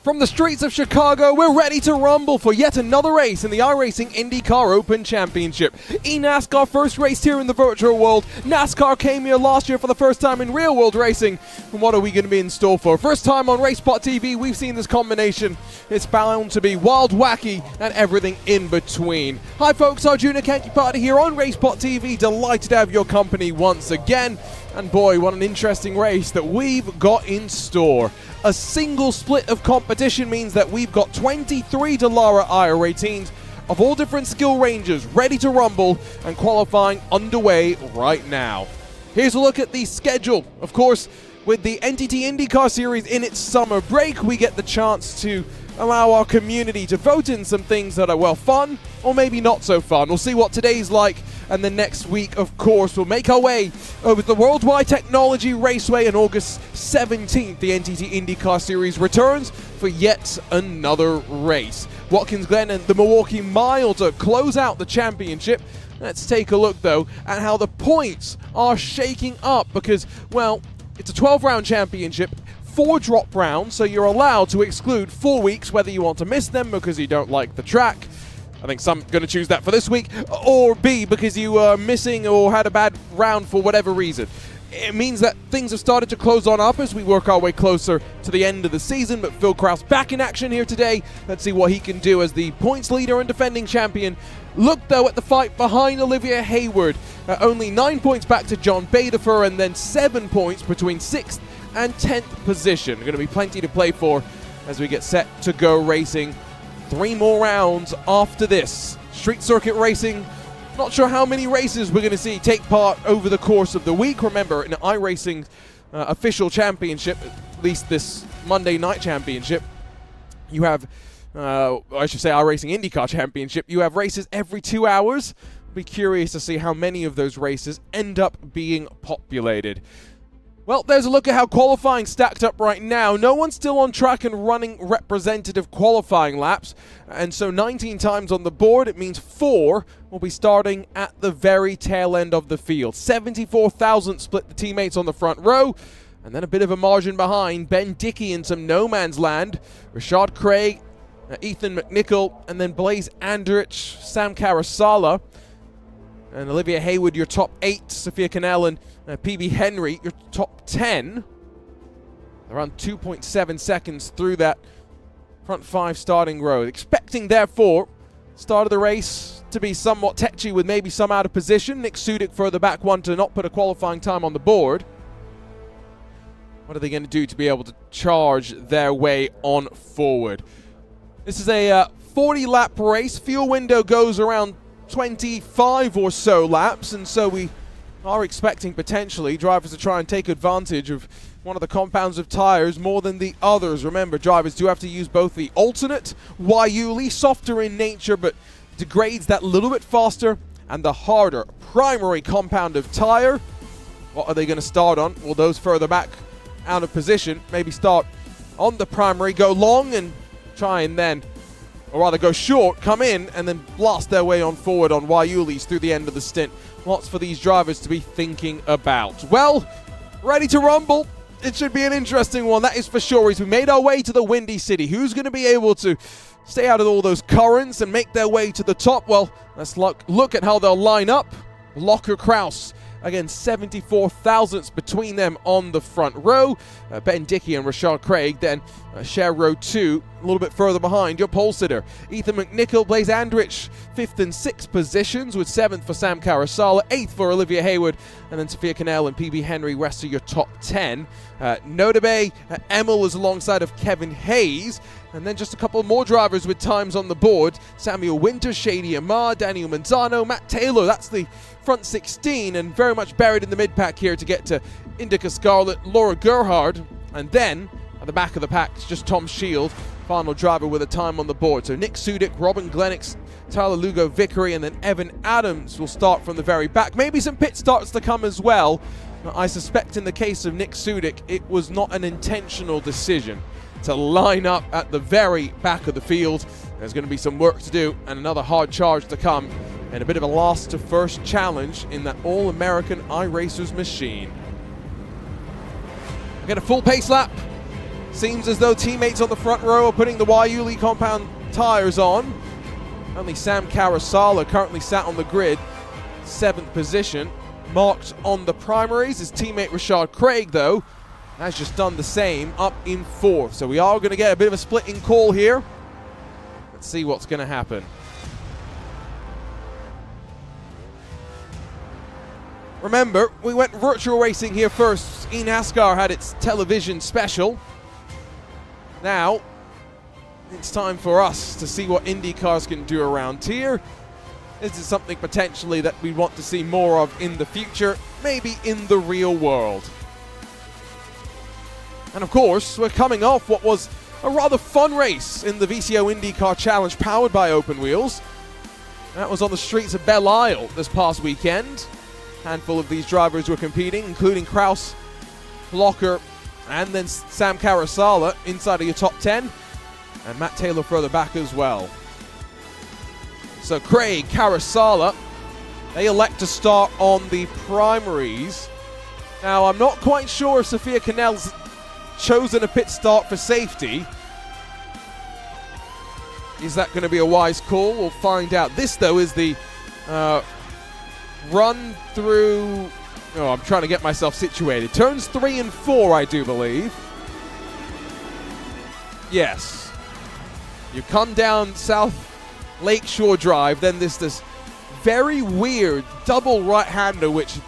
From the streets of Chicago, we're ready to rumble for yet another race in the iRacing IndyCar Open Championship. eNASCAR first raced here in the virtual world. NASCAR came here last year for the first time in real world racing. And what are we going to be in store for? First time on RaceSpotTV, we've seen this combination. It's bound to be wild, wacky, and everything in between. Hi folks, Arjuna Kankipati here on RaceSpotTV. Delighted to have your company once again. And boy, what an interesting race that we've got in store. A single split of competition means that we've got 23 Dallara IR18s of all different skill ranges ready to rumble and qualifying underway right now. Here's a look at the schedule. Of course, with the NTT IndyCar Series in its summer break, we get the chance to allow our community to vote in some things that are, well, fun or maybe not so fun. We'll see what today's like, and the next week, of course, we'll make our way over the Worldwide Technology Raceway on August 17th. The NTT IndyCar Series returns for yet another race. Watkins Glen and the Milwaukee Mile to close out the championship. Let's take a look, though, at how the points are shaking up because, well, it's a 12-round championship. 4 drop rounds, so you're allowed to exclude 4 weeks, whether you want to miss them because you don't like the track. I think some are going to choose that for this week, or B, because you are missing or had a bad round for whatever reason. It means that things have started to close on up as we work our way closer to the end of the season, but Phil Kraus back in action here today. Let's see what he can do as the points leader and defending champion. Look, though, at the fight behind Olivia Hayward. Only 9 points back to John Badefer, and then 7 points between 6th and 10th position. Going to be plenty to play for as we get set to go racing. 3 more rounds after this. Street circuit racing. Not sure how many races we're going to see take part over the course of the week. Remember, in the iRacing official championship, at least this Monday night championship, you have, I should say iRacing IndyCar championship, you have races every 2 hours. Be curious to see how many of those races end up being populated. Well, there's a look at how qualifying stacked up right now. No one's still on track and running representative qualifying laps. And so 19 times on the board, it means 4 will be starting at the very tail end of the field. 74,000 split the teammates on the front row. And then a bit of a margin behind. Ben Dickey in some no man's land. Rashad Craig, Ethan McNichol, and then Blaze Andrich, Sam Karasala. And Olivia Hayward, your top 8. Sophia Cannell and PB Henry, your top 10. Around 2.7 seconds through that front 5 starting row. Expecting, therefore, start of the race to be somewhat tetchy with maybe some out of position. Nick Sudik further back, one to not put a qualifying time on the board. What are they going to do to be able to charge their way on forward? This is a 40-lap race. Fuel window goes around 25 or so laps, and so we are expecting potentially drivers to try and take advantage of one of the compounds of tires more than the others. Remember, drivers do have to use both the alternate Waiuli, softer in nature but degrades that little bit faster, and the harder primary compound of tire. What are they going to start on? Well, those further back out of position maybe start on the primary, go long and try and then, or rather go short, come in, and then blast their way on forward on Waiulis through the end of the stint. Lots for these drivers to be thinking about. Well, ready to rumble. It should be an interesting one, that is for sure, as we made our way to the Windy City. Who's going to be able to stay out of all those currents and make their way to the top? Well, let's look at how they'll line up. Locker Kraus. Again, 74 thousandths between them on the front row. Ben Dickey and Rashad Craig. Then share row 2, a little bit further behind, your pole sitter. Ethan McNichol, Blaze Andrich, 5th and 6th positions, with 7th for Sam Karasala, 8th for Olivia Hayward, and then Sophia Cannell and PB Henry rest of your top 10. Notabe, Emil is alongside of Kevin Hayes. And then just a couple more drivers with times on the board. Samuel Winter, Shady Amar, Daniel Manzano, Matt Taylor. That's the front 16, and very much buried in the mid-pack here to get to Indica Scarlet, Laura Gerhard. And then at the back of the pack, it's just Tom Shield, final driver with a time on the board. So Nick Sudik, Robin Glennox, Tyler Lugo Vickery, and then Evan Adams will start from the very back. Maybe some pit starts to come as well. I suspect in the case of Nick Sudik, it was not an intentional decision to line up at the very back of the field. There's going to be some work to do and another hard charge to come, and a bit of a last to first challenge in that All-American iRacers machine. We get a full pace lap. Seems as though teammates on the front row are putting the Waiuli compound tires on. Only Sam Karasala currently sat on the grid, 7th position. Marked on the primaries. His teammate Rashad Craig, though, has just done the same, up in 4th. So we are going to get a bit of a splitting call here. Let's see what's going to happen. Remember, we went virtual racing here first. eNASCAR had its television special. Now, it's time for us to see what IndyCars can do around here. This is something potentially that we want to see more of in the future, maybe in the real world. And of course, we're coming off what was a rather fun race in the VCO IndyCar Challenge powered by Open Wheels. That was on the streets of Belle Isle this past weekend. A handful of these drivers were competing, including Kraus, Blocker, and then Sam Karasala inside of your top 10, and Matt Taylor further back as well. So Craig, Karasala, they elect to start on the primaries. Now, I'm not quite sure if Sophia Cannell's chosen a pit start for safety. Is that going to be a wise call? We'll find out. This, though, is the run through... Oh, I'm trying to get myself situated. Turns 3 and 4, I do believe. Yes. You come down South Lakeshore Drive, then there's this very weird double right-hander which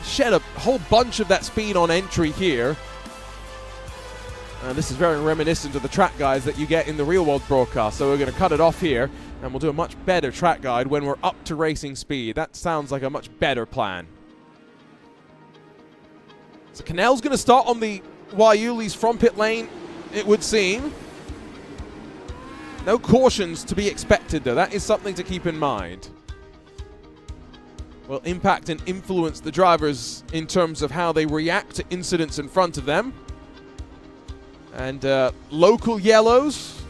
shed a whole bunch of that speed on entry here. This is very reminiscent of the track guides that you get in the real-world broadcast, so we're going to cut it off here, and we'll do a much better track guide when we're up to racing speed. That sounds like a much better plan. So Cannell's going to start on the Waiuli's from pit lane, it would seem. No cautions to be expected, though. That is something to keep in mind. Will impact and influence the drivers in terms of how they react to incidents in front of them. And local yellows,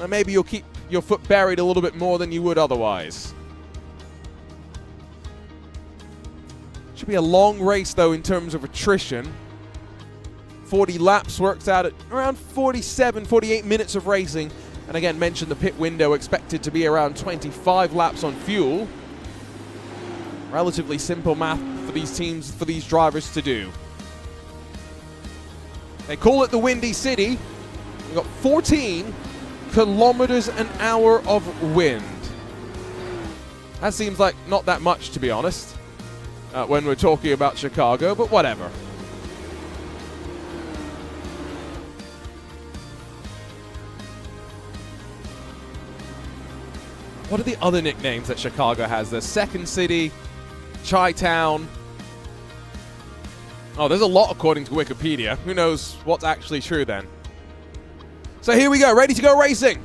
maybe you'll keep your foot buried a little bit more than you would otherwise. Should be a long race, though, in terms of attrition. 40 laps works out at around 47, 48 minutes of racing. And again, mentioned the pit window expected to be around 25 laps on fuel. Relatively simple math for these teams, for these drivers to do. They call it the Windy City. We've got 14 kilometers an hour of wind. That seems like not that much, to be honest, when we're talking about Chicago, but whatever. What are the other nicknames that Chicago has? The Second City, Chi-Town. Oh, there's a lot according to Wikipedia. Who knows what's actually true then? So here we go, ready to go racing.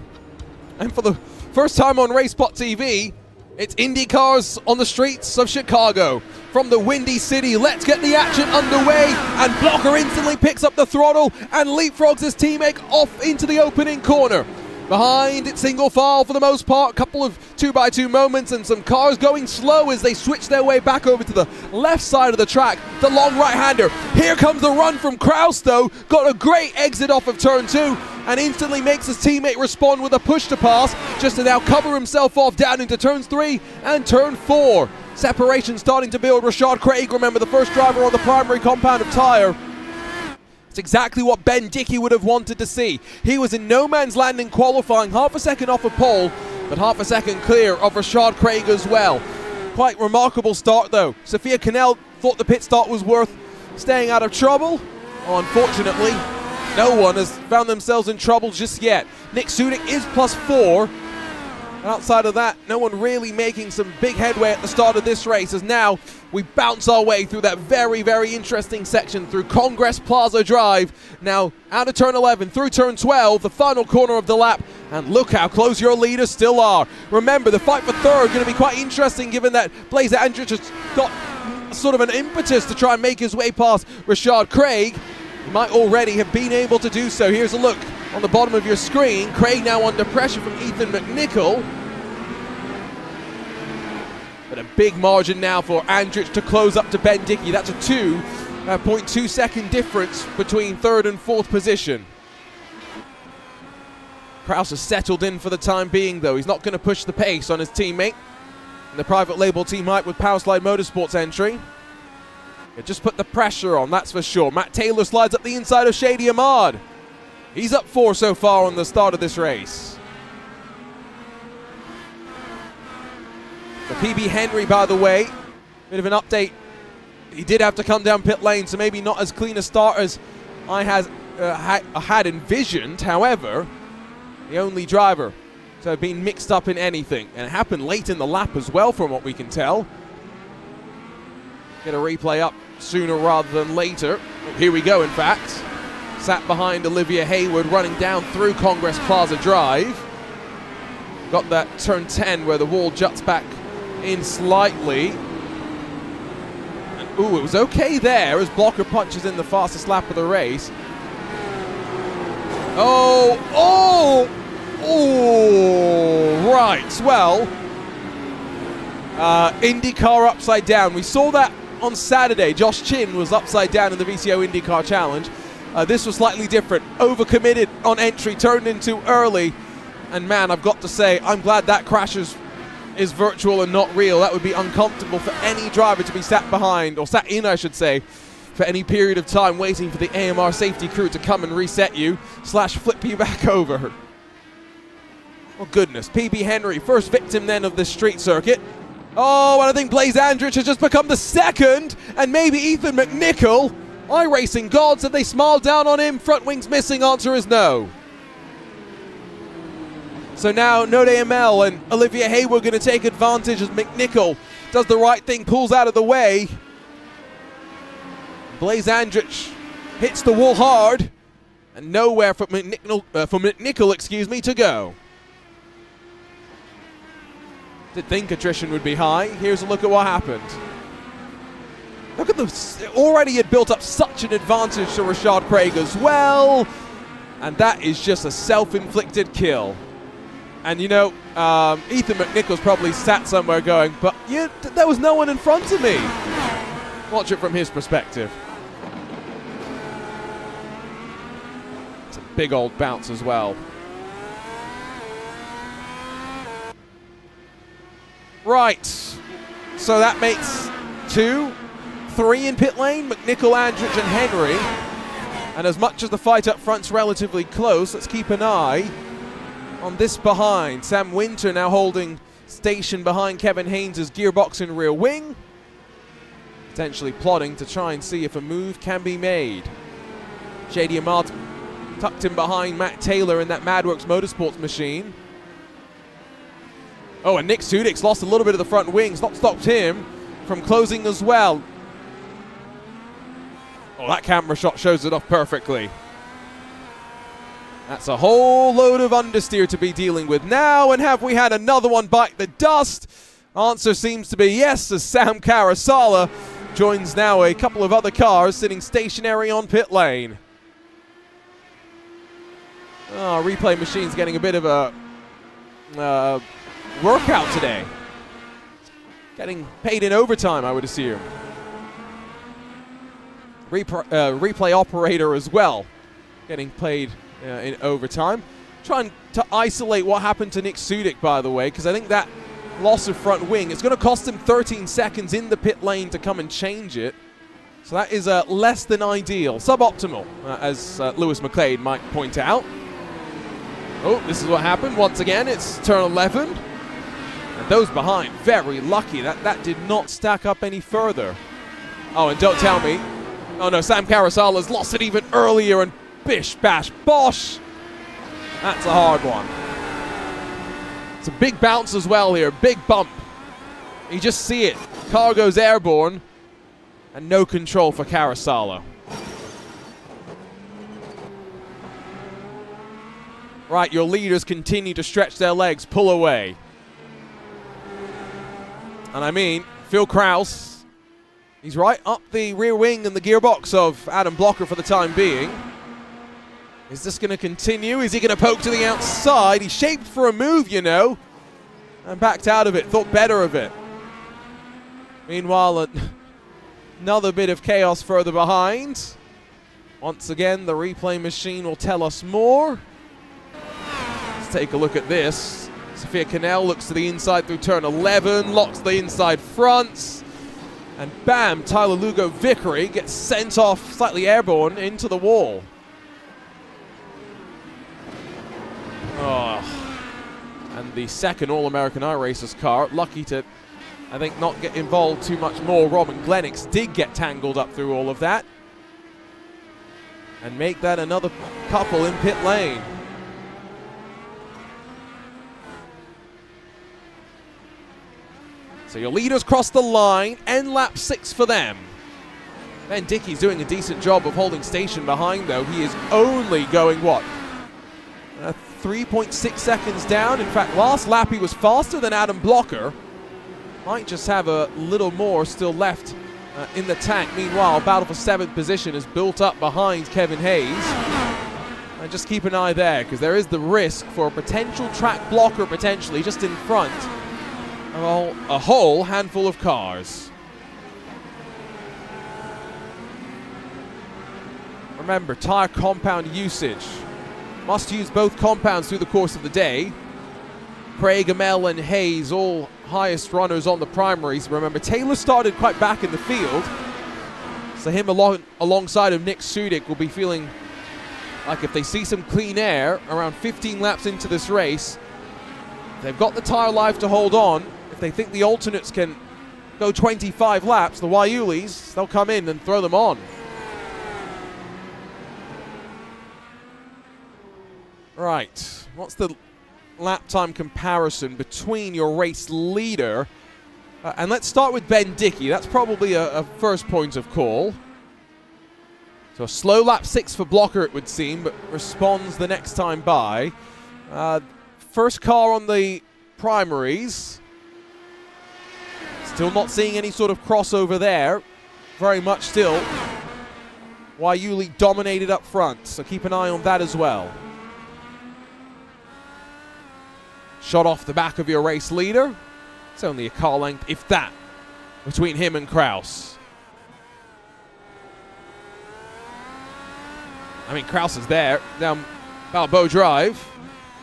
And for the first time on RaceSpotTV, it's IndyCars on the streets of Chicago. From the Windy City, let's get the action underway. And Blocker instantly picks up the throttle and leapfrogs his teammate off into the opening corner. Behind it, single file for the most part, a couple of 2x2 moments and some cars going slow as they switch their way back over to the left side of the track. The long right-hander. Here comes the run from Kraus, though. Got a great exit off of turn 2 and instantly makes his teammate respond with a push to pass just to now cover himself off down into turns 3 and turn 4. Separation starting to build. Rashad Craig, remember, the first driver on the primary compound of tire. It's exactly what Ben Dickey would have wanted to see. He was in no man's land in qualifying, half a second off of pole, but half a second clear of Rashad Craig as well. Quite remarkable start, though. Sophia Cannell thought the pit start was worth staying out of trouble. Oh, unfortunately, no one has found themselves in trouble just yet. Nick Sudik is +4. And outside of that, no one really making some big headway at the start of this race, as now we bounce our way through that very, very interesting section through Congress Plaza Drive. Now out of turn 11, through turn 12, the final corner of the lap. And look how close your leaders still are. Remember, the fight for third going to be quite interesting, given that Blazer Andrich has got sort of an impetus to try and make his way past Rashad Craig. He might already have been able to do so. Here's a look on the bottom of your screen. Craig now under pressure from Ethan McNichol. But a big margin now for Andrich to close up to Ben Dickey. That's a 2.2 second difference between third and fourth position. Kraus has settled in for the time being, though. He's not going to push the pace on his teammate. And the private label team hype with Powerslide Motorsports entry. It just put the pressure on, that's for sure. Matt Taylor slides up the inside of Shady Ahmad. He's up 4 so far on the start of this race. The PB Henry, by the way, bit of an update. He did have to come down pit lane, so maybe not as clean a start as I had envisioned. However, the only driver to have been mixed up in anything. And it happened late in the lap as well, from what we can tell. Get a replay up sooner rather than later. Here we go, in fact. Sat behind Olivia Hayward, running down through Congress Plaza Drive. Got that turn 10 where the wall juts back in slightly. And, ooh, it was okay there as Blocker punches in the fastest lap of the race. Oh, right. Well, IndyCar upside down. We saw that on Saturday. Josh Chin was upside down in the VCO IndyCar Challenge. This was slightly different. Overcommitted on entry, turned in too early. And man, I've got to say, I'm glad that crash is virtual and not real. That would be uncomfortable for any driver to be sat behind, or sat in, I should say, for any period of time, waiting for the AMR safety crew to come and reset you, / flip you back over. Oh goodness, PB Henry, first victim then of this street circuit. Oh, and I think Blaze Andrich has just become the second, and maybe Ethan McNichol. iRacing gods, have they smiled down on him? Front wings missing, answer is no. So now Node AML and Olivia Hayward going to take advantage as McNichol does the right thing, pulls out of the way. Blaze Andrich hits the wall hard, and nowhere for McNichol, to go. Did think attrition would be high. Here's a look at what happened. Look at this. Already had built up such an advantage to Rashad Craig as well. And that is just a self-inflicted kill. And you know, Ethan McNichol's probably sat somewhere going, but there was no one in front of me. Watch it from his perspective. It's a big old bounce as well. Right, so that makes 2, 3 in pit lane, McNichol, Andrich and Henry. And as much as the fight up front's relatively close, let's keep an eye on this behind. Sam Winter now holding station behind Kevin Haynes' gearbox and rear wing. Potentially plotting to try and see if a move can be made. Shady Ahmad tucked in behind Matt Taylor in that Madworks Motorsports machine. Oh, and Nick Sudik's lost a little bit of the front wings. Not stopped him from closing as well. Oh, that camera shot shows it off perfectly. That's a whole load of understeer to be dealing with now. And have we had another one bite the dust? Answer seems to be yes, as Sam Karasala joins now a couple of other cars sitting stationary on pit lane. Oh, replay machine's getting a bit of a workout today. Getting paid in overtime, I would assume. Replay operator as well, getting paid in overtime. Trying to isolate what happened to Nick Sudik, by the way, because I think that loss of front wing, it's going to cost him 13 seconds in the pit lane to come and change it. So that is less than ideal, suboptimal, as Lewis McLeod might point out. Oh, this is what happened. Once again, it's turn 11. And those behind, very lucky. That did not stack up any further. Oh, and don't tell me. Oh no, Sam Karasala's lost it even earlier, and bish, bash, bosh. That's a hard one. It's a big bounce as well here, big bump. You just see it. Car goes airborne, and no control for Karasala. Right, your leaders continue to stretch their legs, pull away. And I mean, Phil Kraus, he's right up the rear wing and the gearbox of Adam Blocker for the time being. Is this going to continue? Is he going to poke to the outside? He shaped for a move, you know, and backed out of it, thought better of it. Meanwhile, another bit of chaos further behind. Once again, the replay machine will tell us more. Let's take a look at this. Sophia Cannell looks to the inside through turn 11, locks the inside fronts, and bam, Tyler Lugo Vickery gets sent off, slightly airborne, into the wall. Oh. And the second All-American iRacers car, lucky to, I think, not get involved too much more. Robin Glennox did get tangled up through all of that and make that another couple in pit lane. So your leaders cross the line, end lap 6 for them. Ben Dickey's doing a decent job of holding station behind, though. He is only going, what, 3.6 seconds down. In fact, last lap he was faster than Adam Blocker. Might just have a little more still left in the tank. Meanwhile, battle for 7th position is built up behind Kevin Hayes. And just keep an eye there, because there is the risk for a potential track blocker potentially just in front of a whole handful of cars. Remember, tire compound usage. Must use both compounds through the course of the day. Craig, Amell, and Hayes, all highest runners on the primaries. Remember, Taylor started quite back in the field, so him alongside of Nick Sudik will be feeling like if they see some clean air around 15 laps into this race, they've got the tire life to hold on. If they think the alternates can go 25 laps, the Waiulis, they'll come in and throw them on. Right, what's the lap time comparison between your race leader? And let's start with Ben Dickey. That's probably a first point of call. So a slow lap 6 for Blocker, it would seem, but responds the next time by. First car on the primaries. Still not seeing any sort of crossover there. Very much still Waiuli dominated up front, so keep an eye on that as well. Shot off the back of your race leader. It's only a car length, if that, between him and Kraus. I mean, Kraus is there, down Balboa Drive.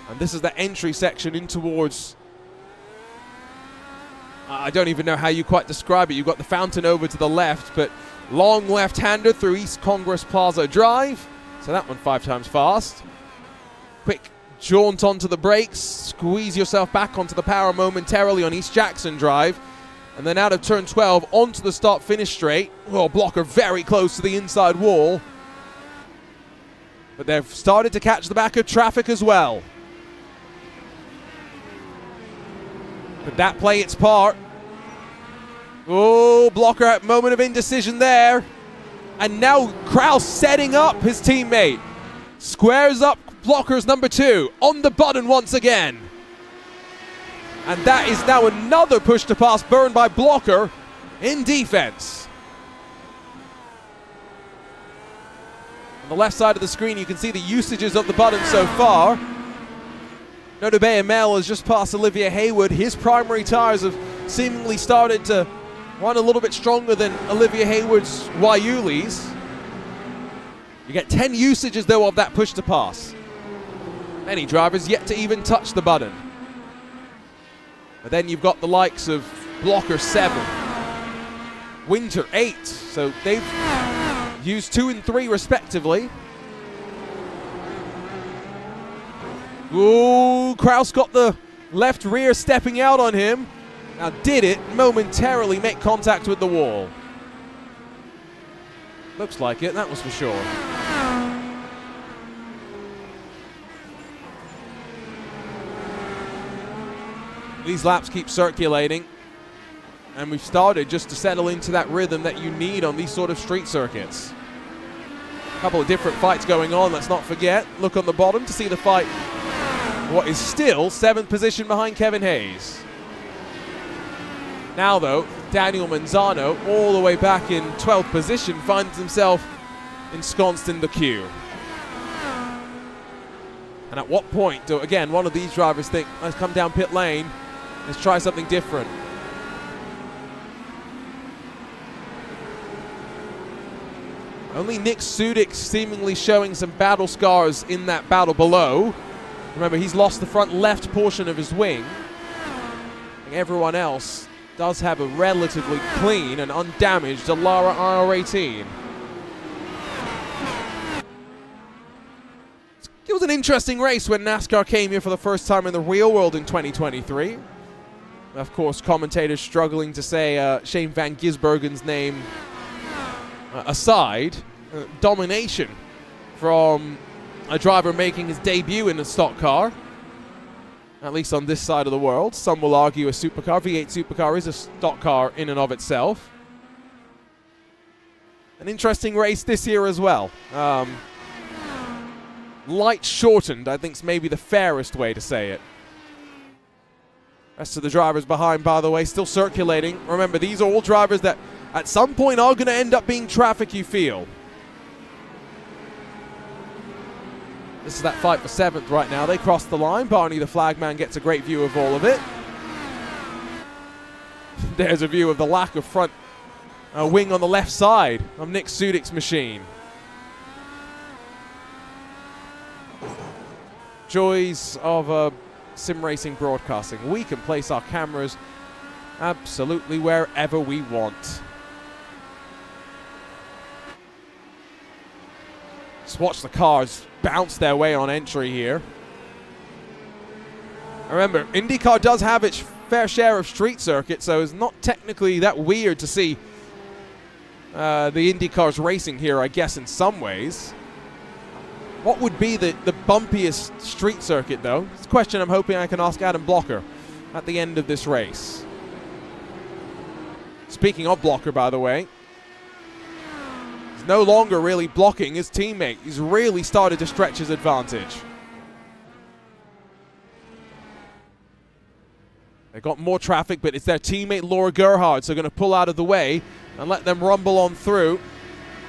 And this is the entry section in towards, I don't even know how you quite describe it. You've got the fountain over to the left, but long left-hander through East Congress Plaza Drive. So that one 5 times fast. Quick jaunt onto the brakes, squeeze yourself back onto the power momentarily on East Jackson Drive, and then out of turn 12 onto the start-finish straight. Oh, Blocker very close to the inside wall. But they've started to catch the back of traffic as well. Could that play its part? Oh, Blocker at moment of indecision there. And now Kraus setting up his teammate. Squares up Blocker's number 2 on the button once again. And that is now another push to pass burned by Blocker in defense. On the left side of the screen, you can see the usages of the button so far. Notre Dame Amell has just passed Olivia Hayward. His primary tires have seemingly started to run a little bit stronger than Olivia Hayward's Waiuli's. You get 10 usages, though, of that push to pass. Many drivers yet to even touch the button. But then you've got the likes of Blocker 7, Winter 8. So they've used 2 and 3 respectively. Ooh, Kraus got the left rear stepping out on him. Now did it momentarily make contact with the wall? Looks like it, that was for sure. These laps keep circulating, and we've started just to settle into that rhythm that you need on these sort of street circuits. A couple of different fights going on, let's not forget. Look on the bottom to see the fight. What is still 7th position behind Kevin Hayes. Now though, Daniel Manzano, all the way back in 12th position, finds himself ensconced in the queue. And at what point do, again, one of these drivers think, let's come down pit lane, let's try something different. Only Nick Sudik seemingly showing some battle scars in that battle below. Remember, he's lost the front left portion of his wing. Everyone else does have a relatively clean and undamaged Alara IR18. It was an interesting race when NASCAR came here for the first time in the real world in 2023. Of course, commentators struggling to say Shane Van Gisbergen's name aside. Domination from a driver making his debut in a stock car, at least on this side of the world. Some will argue a supercar. V8 supercar is a stock car in and of itself. An interesting race this year as well. Light shortened, I think, is maybe the fairest way to say it. Rest of the drivers behind, by the way, still circulating. Remember, these are all drivers that at some point are going to end up being traffic, you feel. This is that fight for 7th right now. They cross the line. Barney, the flagman, gets a great view of all of it. There's a view of the lack of front wing on the left side of Nick Sudik's machine. Joys of sim racing broadcasting. We can place our cameras absolutely wherever we want. Just watch the cars bounce their way on entry here. Remember, IndyCar does have its fair share of street circuits, so it's not technically that weird to see the IndyCars racing here, I guess, in some ways. What would be the bumpiest street circuit, though? It's a question I'm hoping I can ask Adam Blocker at the end of this race. Speaking of Blocker, by the way, he's no longer really blocking his teammate. He's really started to stretch his advantage. They got more traffic, but it's their teammate Laura Gerhard, so going to pull out of the way and let them rumble on through.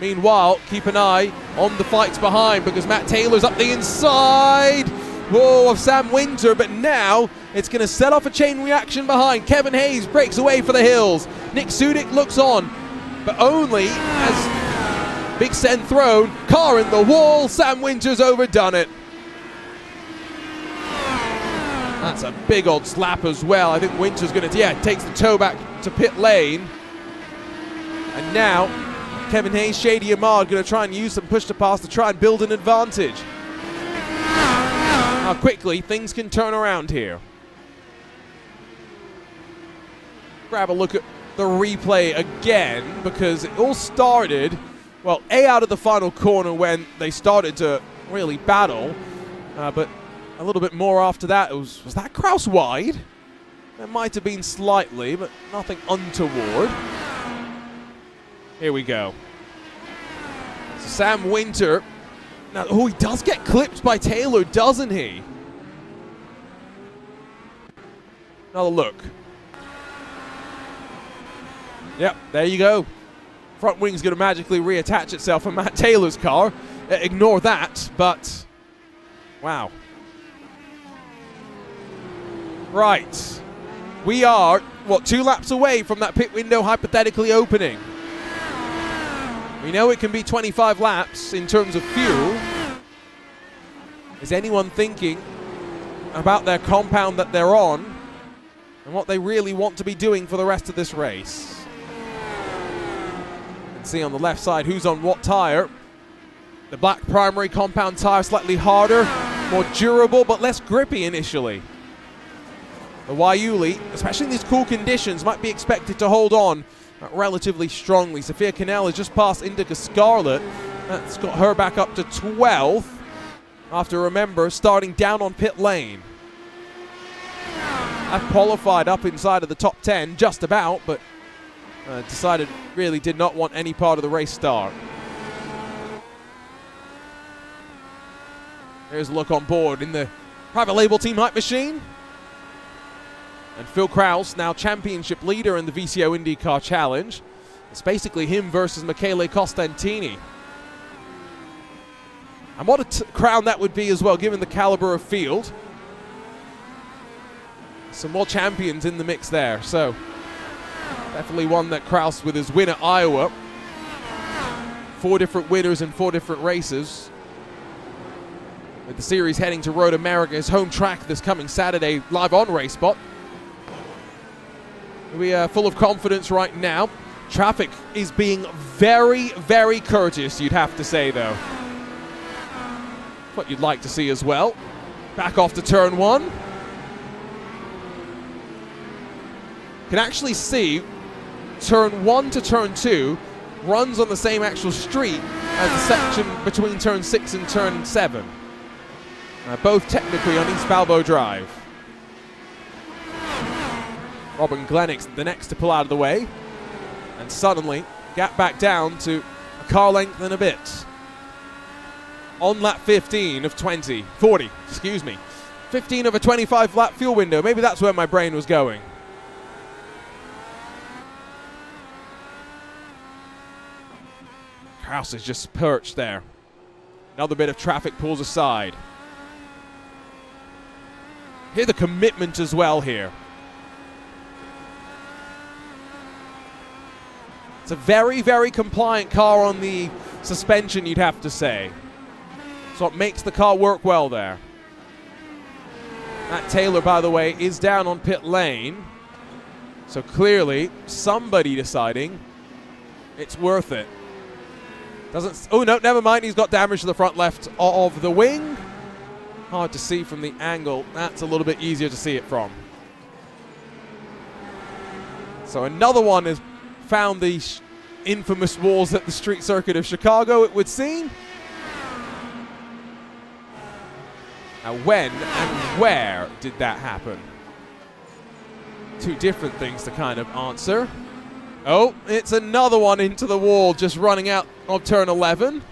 Meanwhile, keep an eye on the fights behind, because Matt Taylor's up the inside. Whoa, of Sam Winter, but now it's going to set off a chain reaction behind. Kevin Hayes breaks away for the hills. Nick Sudik looks on, but only as Big Sen thrown, car in the wall, Sam Winter's overdone it. That's a big old slap as well. I think Winter's going to, takes the toe back to pit lane. And now Kevin Hayes, Shady Ahmad going to try and use some push to pass to try and build an advantage. How quickly things can turn around here. Grab a look at the replay again, because it all started, well, out of the final corner when they started to really battle, but a little bit more after that. Was that Kraus wide? It might have been slightly, but nothing untoward. Here we go. So Sam Winter. Now, he does get clipped by Taylor, doesn't he? Another look. Yep, there you go. Front wing's going to magically reattach itself from Matt Taylor's car. Ignore that, but wow. Right. We are, 2 laps away from that pit window hypothetically opening. We know it can be 25 laps in terms of fuel. Is anyone thinking about their compound that they're on and what they really want to be doing for the rest of this race? You can see on the left side who's on what tire. The black primary compound tire, slightly harder, more durable, but less grippy initially. The Waiuli, especially in these cool conditions, might be expected to hold on relatively strongly. Sophia Cannell has just passed Indica Scarlet. That's got her back up to 12th after, remember, starting down on pit lane. I've qualified up inside of the top 10 just about, but decided really did not want any part of the race start. Here's a look on board in the private label Team Hype machine. And Phil Kraus, now championship leader in the VCO IndyCar Challenge. It's basically him versus Michele Costantini. And what a crown that would be as well, given the caliber of field. Some more champions in the mix there. So definitely one that Kraus, with his win at Iowa, 4 different winners in 4 different races, with the series heading to Road America's home track this coming Saturday, live on RaceSpot. We are full of confidence right now. Traffic is being very, very courteous, you'd have to say, though. What you'd like to see as well. Back off to turn 1. Can actually see turn 1 to turn 2 runs on the same actual street as the section between turn 6 and turn 7. Both technically on East Balboa Drive. Robin Glennick's the next to pull out of the way. And suddenly, gap back down to a car length and a bit. On lap 15 of 40, excuse me. 15 of a 25 lap fuel window. Maybe that's where my brain was going. Kraus is just perched there. Another bit of traffic pulls aside. Hear the commitment as well here. It's a very, very compliant car on the suspension, you'd have to say. So it makes the car work well there. Matt Taylor, by the way, is down on pit lane. So clearly, somebody deciding it's worth it. Oh no, never mind, he's got damage to the front left of the wing. Hard to see from the angle. That's a little bit easier to see it from. So another one has found the infamous walls at the street circuit of Chicago, it would seem. Now when and where did that happen? Two different things to kind of answer. Oh, it's another one into the wall, just running out of turn 11.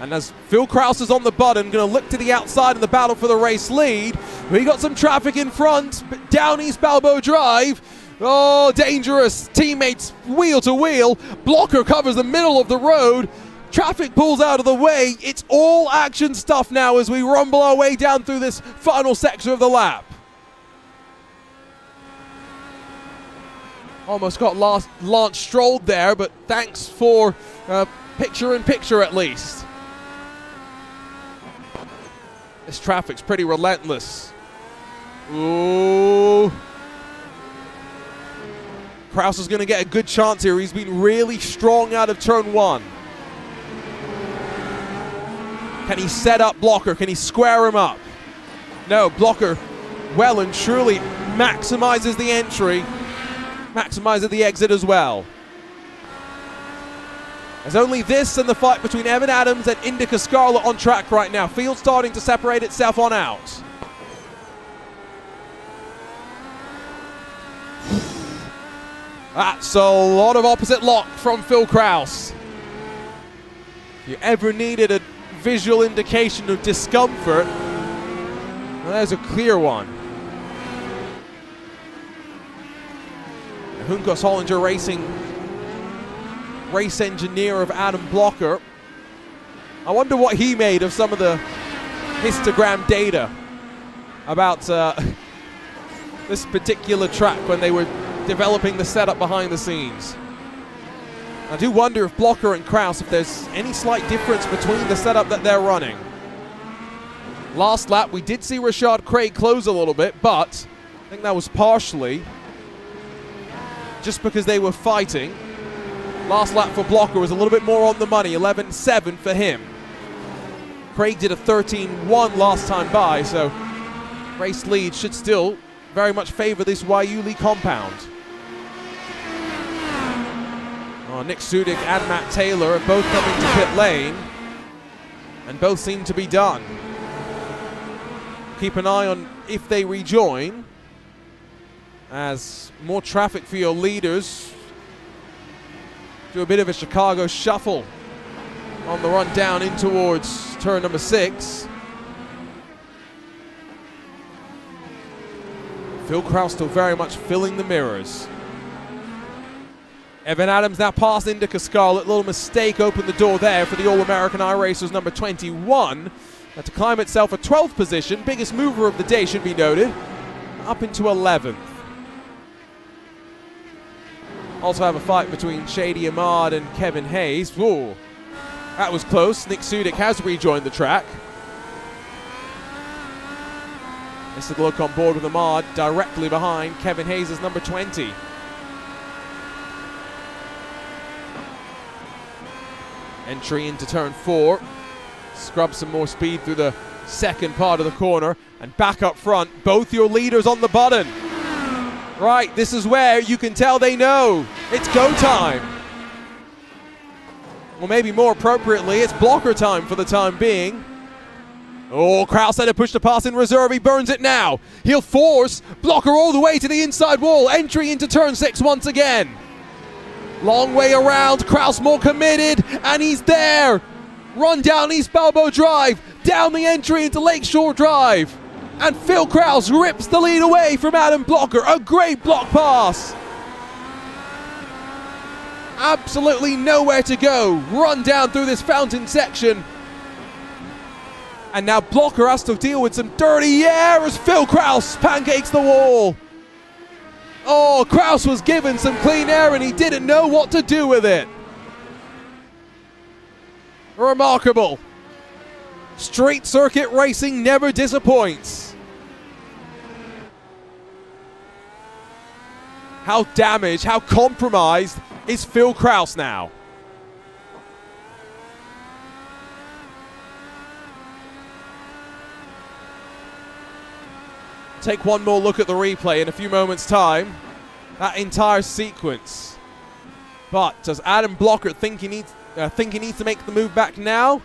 And as Phil Kraus is on the button, going to look to the outside in the battle for the race lead. We got some traffic in front, down East Balboa Drive. Oh, dangerous. Teammates wheel to wheel. Blocker covers the middle of the road. Traffic pulls out of the way. It's all action stuff now as we rumble our way down through this final section of the lap. Almost got Lance Strolled there, but thanks for picture-in-picture at least. This traffic's pretty relentless. Ooh. Kraus is going to get a good chance here. He's been really strong out of turn 1. Can he set up Blocker? Can he square him up? No, Blocker well and truly maximizes the entry. Maximizes the exit as well. There's only this and the fight between Evan Adams and IndyCar Scarlett on track right now. Field starting to separate itself on out. That's a lot of opposite lock from Phil Kraus. If you ever needed a visual indication of discomfort, well, there's a clear one. Juncos Hollinger Racing race engineer of Adam Blocker. I wonder what he made of some of the histogram data about this particular track when they were developing the setup behind the scenes. I do wonder if Blocker and Kraus, if there's any slight difference between the setup that they're running. Last lap, we did see Rashad Craig close a little bit, but I think that was partially just because they were fighting. Last lap for Blocker was a little bit more on the money, 11.7 for him. Craig did a 13.1 last time by, so race lead should still very much favor this Waiuli compound. Oh, Nick Sudik and Matt Taylor are both coming to pit lane, and both seem to be done. Keep an eye on if they rejoin, as more traffic for your leaders. Do a bit of a Chicago shuffle on the run down in towards turn number 6. Phil Kraus still very much filling the mirrors. Evan Adams now past IndyCar Scarlett. Little mistake opened the door there for the All-American iRacers number 21. To climb itself a 12th position. Biggest mover of the day, should be noted. Up into 11th. Also have a fight between Shady Ahmad and Kevin Hayes. Whoa, that was close. Nick Sudik has rejoined the track. This is the look on board with Ahmad, directly behind Kevin Hayes' number 20. Entry into turn 4. Scrub some more speed through the second part of the corner. And back up front, both your leaders on the button. Right, this is where you can tell they know it's go time. Or maybe more appropriately, it's blocker time for the time being. Oh, Kraus had to push the pass in reserve. He burns it now. He'll force blocker all the way to the inside wall. Entry into turn 6 once again. Long way around. Kraus more committed, and he's there. Run down East Balboa Drive, down the entry into Lakeshore Drive. And Phil Kraus rips the lead away from Adam Blocker. A great block pass. Absolutely nowhere to go. Run down through this fountain section. And now Blocker has to deal with some dirty air as Phil Kraus pancakes the wall. Oh, Kraus was given some clean air and he didn't know what to do with it. Remarkable. Street circuit racing never disappoints. How damaged, how compromised is Phil Kraus now? Take one more look at the replay in a few moments' time. That entire sequence. But does Adam Blocker think he needs to make the move back now?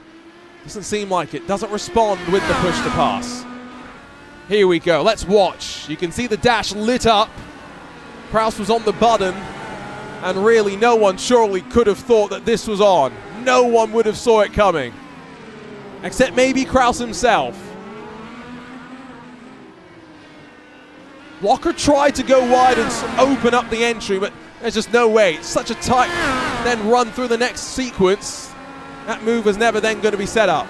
Doesn't seem like it. Doesn't respond with the push to pass. Here we go. Let's watch. You can see the dash lit up. Kraus was on the button. And really no one surely could have thought that this was on. No one would have saw it coming. Except maybe Kraus himself. Blocker tried to go wide and open up the entry, but there's just no way. It's such a tight then run through the next sequence. That move was never then going to be set up.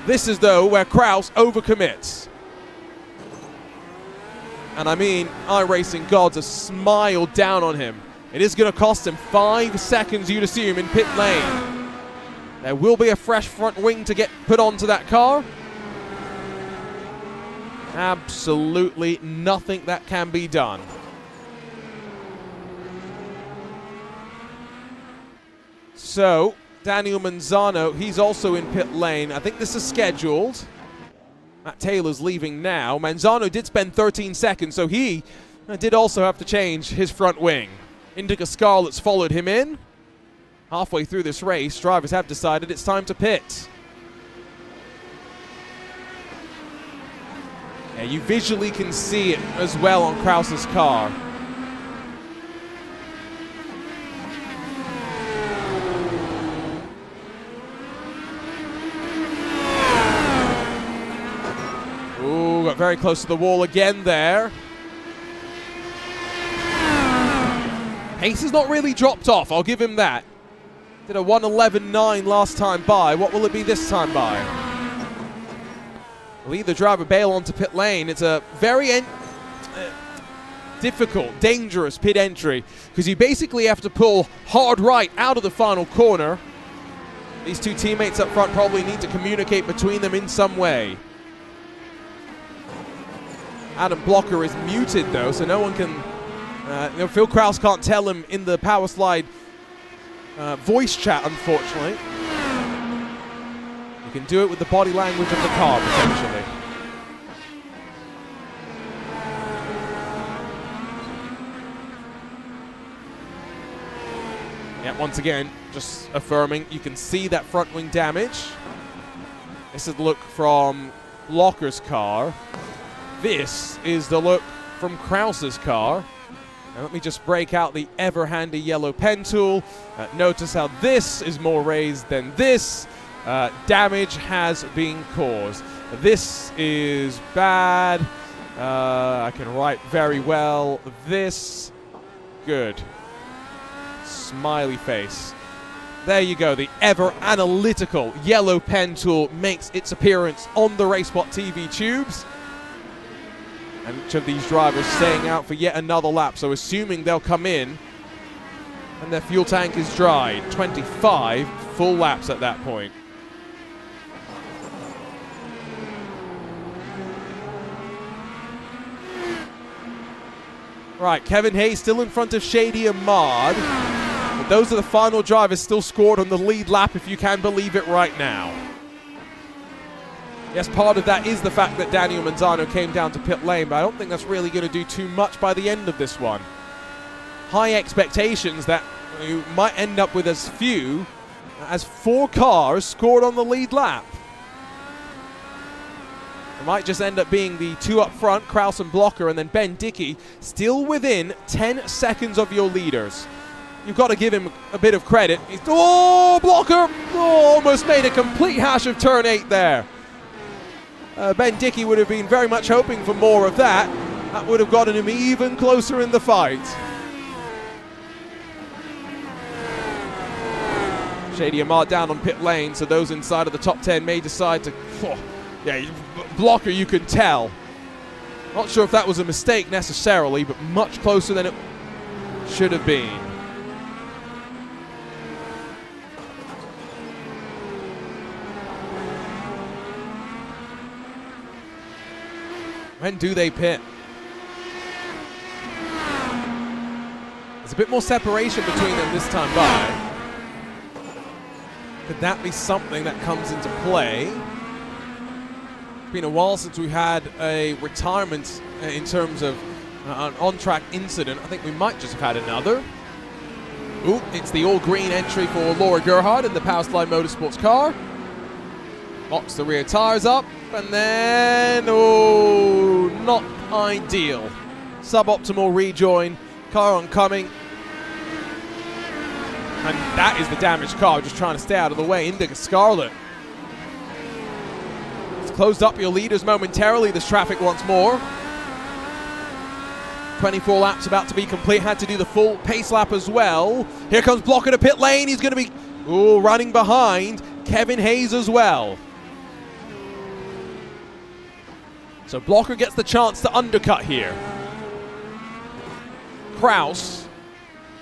This is, though, where Kraus overcommits. And I mean, iRacing gods have smiled down on him. It is going to cost him 5 seconds, you'd assume, in pit lane. There will be a fresh front wing to get put onto that car. Absolutely nothing that can be done. So, Daniel Manzano, he's also in pit lane. I think this is scheduled. Matt Taylor's leaving now. Manzano did spend 13 seconds, so he did also have to change his front wing. Indica Scarlet's followed him in. Halfway through this race, drivers have decided it's time to pit. Yeah, you visually can see it as well on Kraus's car. Ooh, got very close to the wall again there. Pace has not really dropped off, I'll give him that. Did a 1:11.9 last time by. What will it be this time by? Will either driver bail onto pit lane. It's a very difficult, dangerous pit entry because you basically have to pull hard right out of the final corner. These two teammates up front probably need to communicate between them in some way. Adam Blocker is muted though, so no one can... Phil Kraus can't tell him in the power slide voice chat, unfortunately. You can do it with the body language of the car, potentially. Yeah, once again, just affirming, you can see that front wing damage. This is the look from Blocker's car. This is the look from Kraus's car. Now let me just break out the ever-handy yellow pen tool. Notice how this is more raised than this. Damage has been caused. This is bad. I can write very well. This, good. Smiley face. There you go. The ever analytical yellow pen tool makes its appearance on the RaceSpotTV tubes. And each of these drivers staying out for yet another lap. So assuming they'll come in and their fuel tank is dry. 25 full laps at that point. Right, Kevin Hayes still in front of Shady and Mard. But those are the final drivers still scored on the lead lap, if you can believe it right now. Yes, part of that is the fact that Daniel Manzano came down to pit lane, but I don't think that's really going to do too much by the end of this one. High expectations that you might end up with as few as 4 cars scored on the lead lap. It might just end up being the 2 up front, Kraus and Blocker, and then Ben Dickey still within 10 seconds of your leaders. You've got to give him a bit of credit. Blocker! Almost made a complete hash of turn 8 there. Ben Dickey would have been very much hoping for more of that. That would have gotten him even closer in the fight. Shady Ahmad down on pit lane, so those inside of the top 10 may decide to... Blocker, you can tell. Not sure if that was a mistake necessarily, but much closer than it should have been. When do they pit? There's a bit more separation between them this time by. Could that be something that comes into play? It's been a while since we had a retirement in terms of an on-track incident. I think we might just have had another. Ooh, it's the all-green entry for Laura Gerhard in the Powerslide Motorsports car. Locks the rear tires up, and then, not ideal. Suboptimal rejoin, car oncoming. And that is the damaged car, just trying to stay out of the way. Indica Scarlet. It's closed up your leaders momentarily, this traffic once more. 24 laps about to be complete, had to do the full pace lap as well. Here comes Blocker to pit lane, he's going to be running behind Kevin Hayes as well. So Blocker gets the chance to undercut here. Kraus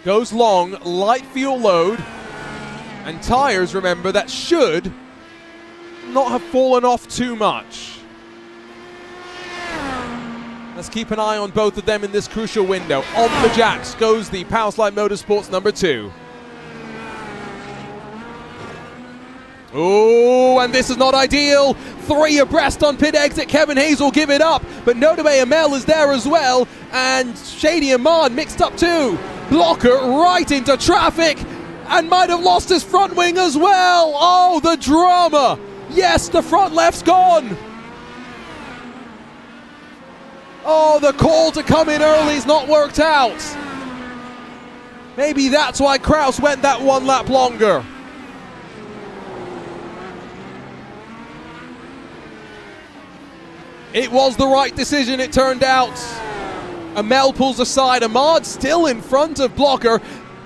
goes long, light fuel load, and tires, remember, that should not have fallen off too much. Let's keep an eye on both of them in this crucial window. On the jacks goes the Powerslide Motorsports number 2. And this is not ideal. 3 abreast on pit exit. Kevin Hayes will give it up, but Notabe Amel is there as well, and Shady Ahmad mixed up too. Blocker right into traffic and might have lost his front wing as well. Oh, the drama. Yes, the front left's gone. Oh, the call to come in early is not worked out. Maybe that's why Kraus went that 1 lap longer. It was the right decision, it turned out. Amel pulls aside. Ahmad still in front of Blocker.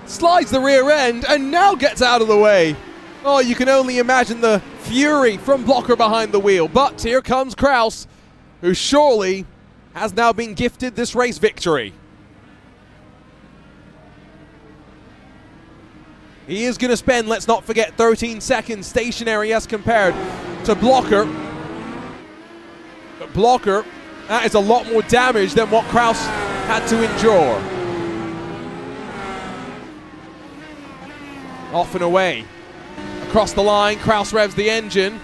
Slides the rear end and now gets out of the way. Oh, you can only imagine the fury from Blocker behind the wheel. But here comes Kraus, who surely has now been gifted this race victory. He is going to spend, let's not forget, 13 seconds stationary as compared to Blocker. But Blocker, that is a lot more damage than what Kraus had to endure. Off and away. Across the line, Kraus revs the engine.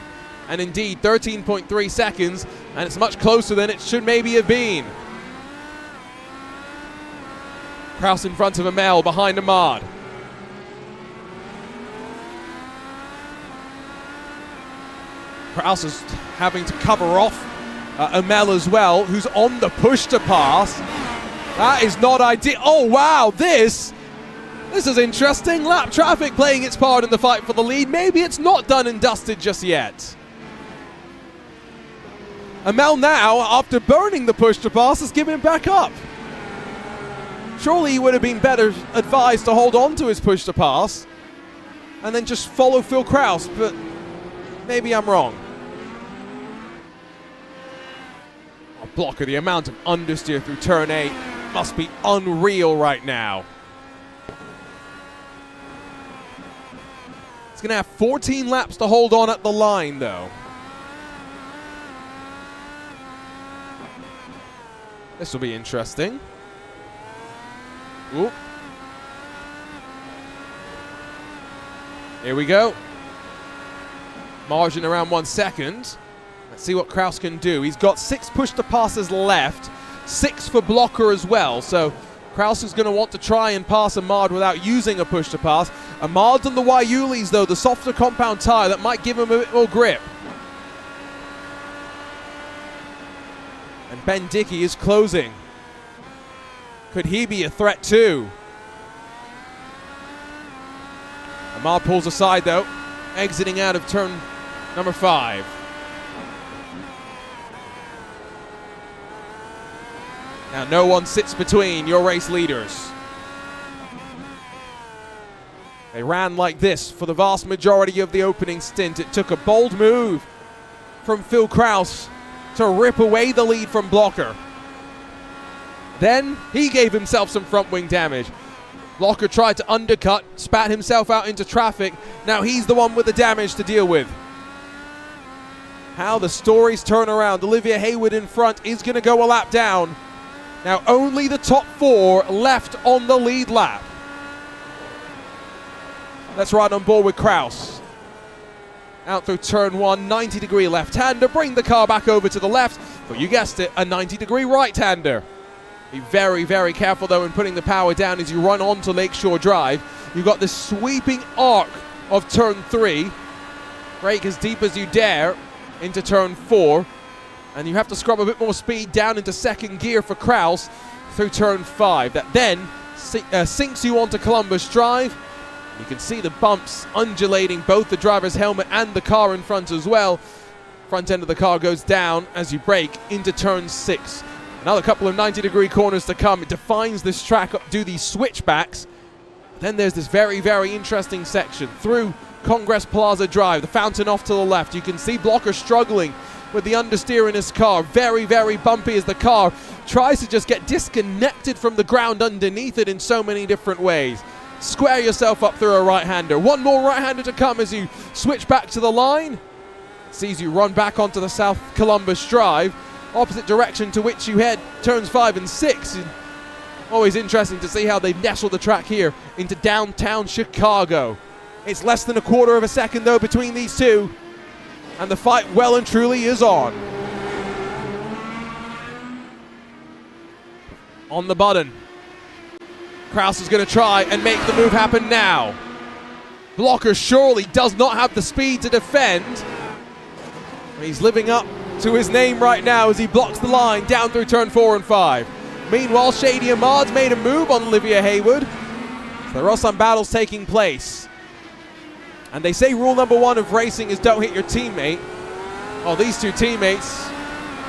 And indeed, 13.3 seconds. And it's much closer than it should maybe have been. Kraus in front of Amel, behind Ahmad. Kraus is having to cover off Amel as well, who's on the push to pass. That is not ideal. Oh wow, this is interesting. Lap traffic playing its part in the fight for the lead. Maybe it's not done and dusted just yet. Amel now, after burning the push to pass, is giving it back up. Surely he would have been better advised to hold on to his push to pass and then just follow Phil Kraus, but maybe I'm wrong. Blocker, the amount of understeer through turn 8 must be unreal right now. It's going to have 14 laps to hold on at the line, though. This will be interesting. Oop. Here we go. Margin around 1 second. Let's see what Kraus can do. He's got 6 push-to-passes left, 6 for blocker as well. So Kraus is going to want to try and pass Ahmad without using a push-to-pass. Ahmad's on the Yulis, though, the softer compound tire that might give him a bit more grip. And Ben Dickey is closing. Could he be a threat too? Ahmad pulls aside though, exiting out of turn number 5. Now no one sits between your race leaders. They ran like this for the vast majority of the opening stint. It took a bold move from Phil Kraus to rip away the lead from Blocker. Then he gave himself some front wing damage. Blocker tried to undercut, spat himself out into traffic. Now he's the one with the damage to deal with. How the stories turn around. Olivia Hayward in front is going to go a lap down. Now only the top 4 left on the lead lap. Let's ride on board with Kraus. Out through turn 1, 90-degree left-hander. Bring the car back over to the left. But you guessed it, a 90-degree right-hander. Be very, very careful, though, in putting the power down as you run onto Lakeshore Drive. You've got this sweeping arc of turn 3. Brake as deep as you dare into turn 4. And you have to scrub a bit more speed down into second gear for Kraus through turn 5. That then sinks you onto Columbus Drive. You can see the bumps undulating both the driver's helmet and the car in front as well. Front end of the car goes down as you brake into turn 6. Another couple of 90-degree corners to come. It defines this track, do these switchbacks. Then there's this very, very interesting section through Congress Plaza Drive, the fountain off to the left. You can see Blocker struggling with the understeer in his car. Very, very bumpy as the car tries to just get disconnected from the ground underneath it in so many different ways. Square yourself up through a right-hander. One more right-hander to come as you switch back to the line. Sees you run back onto the South Columbus Drive, opposite direction to which you head turns 5 and 6. And always interesting to see how they've nestled the track here into downtown Chicago. It's less than a quarter of a second though between these two, and the fight well and truly is on. On the button. Kraus is going to try and make the move happen now. Blocker surely does not have the speed to defend. He's living up to his name right now as he blocks the line down through turn 4 and 5. Meanwhile, Shady Ahmad's made a move on Olivia Hayward. So there are some battles taking place. And they say rule number 1 of racing is don't hit your teammate. Well, these two teammates,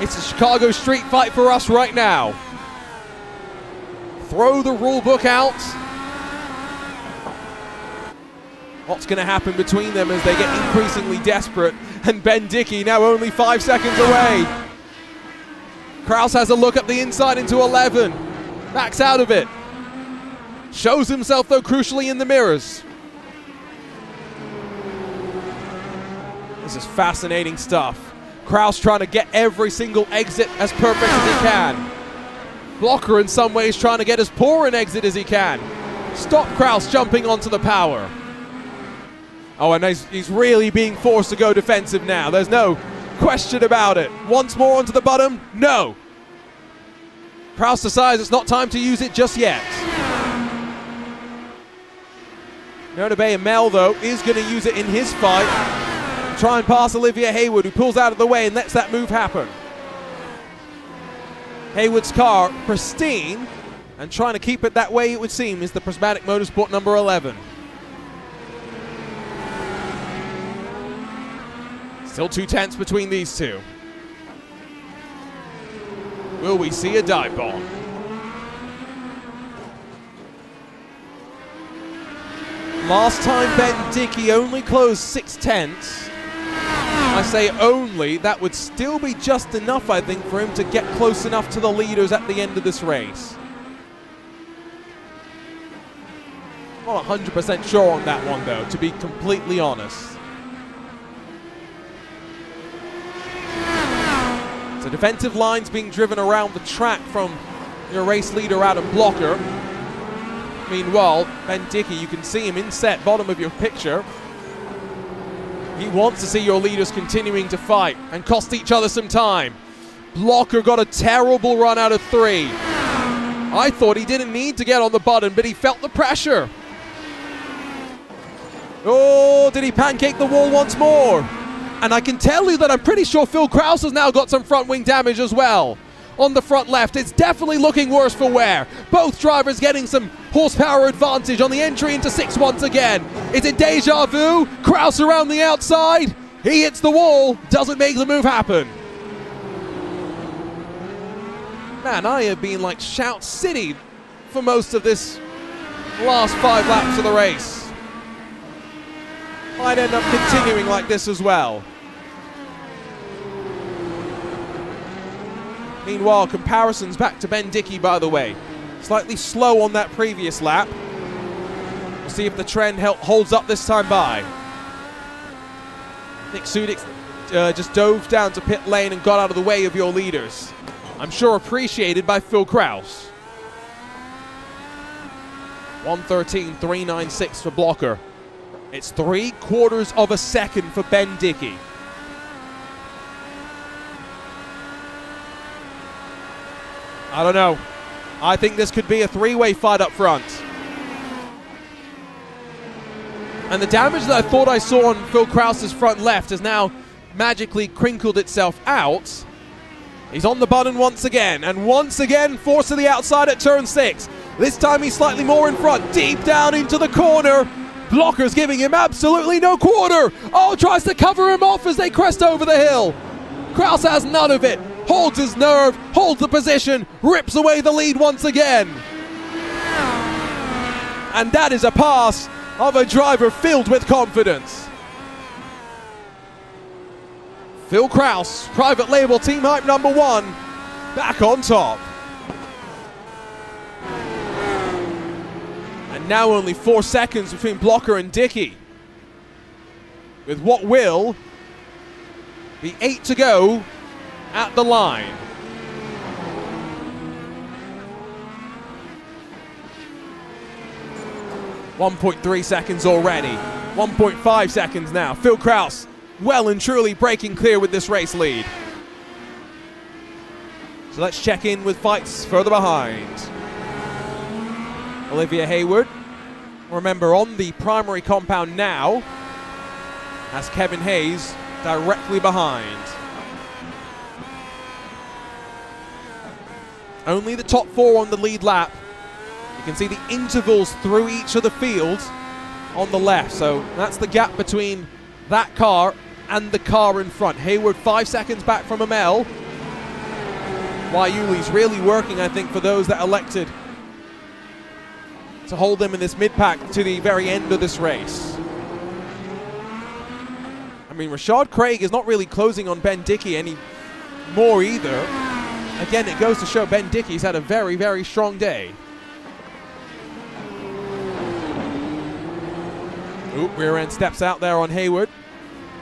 it's a Chicago street fight for us right now. Throw the rule book out. What's going to happen between them as they get increasingly desperate? And Ben Dickey now only 5 seconds away. Kraus has a look up the inside into 11. Backs out of it. Shows himself, though, crucially in the mirrors. This is fascinating stuff. Kraus trying to get every single exit as perfect as he can. Blocker in some ways trying to get as poor an exit as he can. Stop Kraus jumping onto the power. Oh, and he's really being forced to go defensive now. There's no question about it. Once more onto the bottom, no. Kraus decides it's not time to use it just yet. Nona Bay and Mel, though, is going to use it in his fight. Try and pass Olivia Hayward, who pulls out of the way and lets that move happen. Hayward's car, pristine, and trying to keep it that way, it would seem, is the Prismatic Motorsport number 11. Still 2 tenths between these two. Will we see a dive bomb? Last time Ben Dickey only closed 6 tenths. I say only, that would still be just enough, I think, for him to get close enough to the leaders at the end of this race. Not 100% sure on that one, though, to be completely honest. So defensive lines being driven around the track from your race leader, Adam Blocker. Meanwhile, Ben Dickey, you can see him inset, bottom of your picture. He wants to see your leaders continuing to fight and cost each other some time. Blocker got a terrible run out of 3. I thought he didn't need to get on the button, but he felt the pressure. Oh, did he pancake the wall once more? And I can tell you that I'm pretty sure Phil Krause has now got some front wing damage as well. On the front left, it's definitely looking worse for wear. Both drivers getting some horsepower advantage on the entry into 6 once again. Is it deja vu? Krause around the outside. He hits the wall, doesn't make the move happen. Man, I have been like Shout City for most of this last 5 laps of the race. Might end up continuing like this as well. Meanwhile, comparisons back to Ben Dickey, by the way. Slightly slow on that previous lap. We'll see if the trend holds up this time by. Nick Sudik just dove down to pit lane and got out of the way of your leaders. I'm sure appreciated by Phil Krause. 1:13.396 for Blocker. It's 3/4 of a second for Ben Dickey. I don't know. I think this could be a 3-way fight up front. And the damage that I thought I saw on Phil Krause's front left has now magically crinkled itself out. He's on the button once again, and once again forced to the outside at turn 6. This time he's slightly more in front, deep down into the corner. Blocker's giving him absolutely no quarter. Oh, tries to cover him off as they crest over the hill. Krause has none of it. Holds his nerve, holds the position, rips away the lead once again. And that is a pass of a driver filled with confidence. Phil Krause, private label team hype #1, back on top. And now only 4 seconds between Blocker and Dickey, with what will be 8 to go at the line. .3 seconds already. 1.5 seconds now. Phil Krause well and truly breaking clear with this race lead. So let's check in with fights further behind. Olivia Hayward, remember, on the primary compound now, as Kevin Hayes directly behind. Only the top 4 on the lead lap. You can see the intervals through each of the fields on the left. So that's the gap between that car and the car in front. Hayward 5 seconds back from Amel. Waiuli's really working, I think, for those that elected to hold them in this mid-pack to the very end of this race. I mean, Rashad Craig is not really closing on Ben Dickey any more either. Again, it goes to show Ben Dickey's had a very, very strong day. Oop, rear end steps out there on Hayward.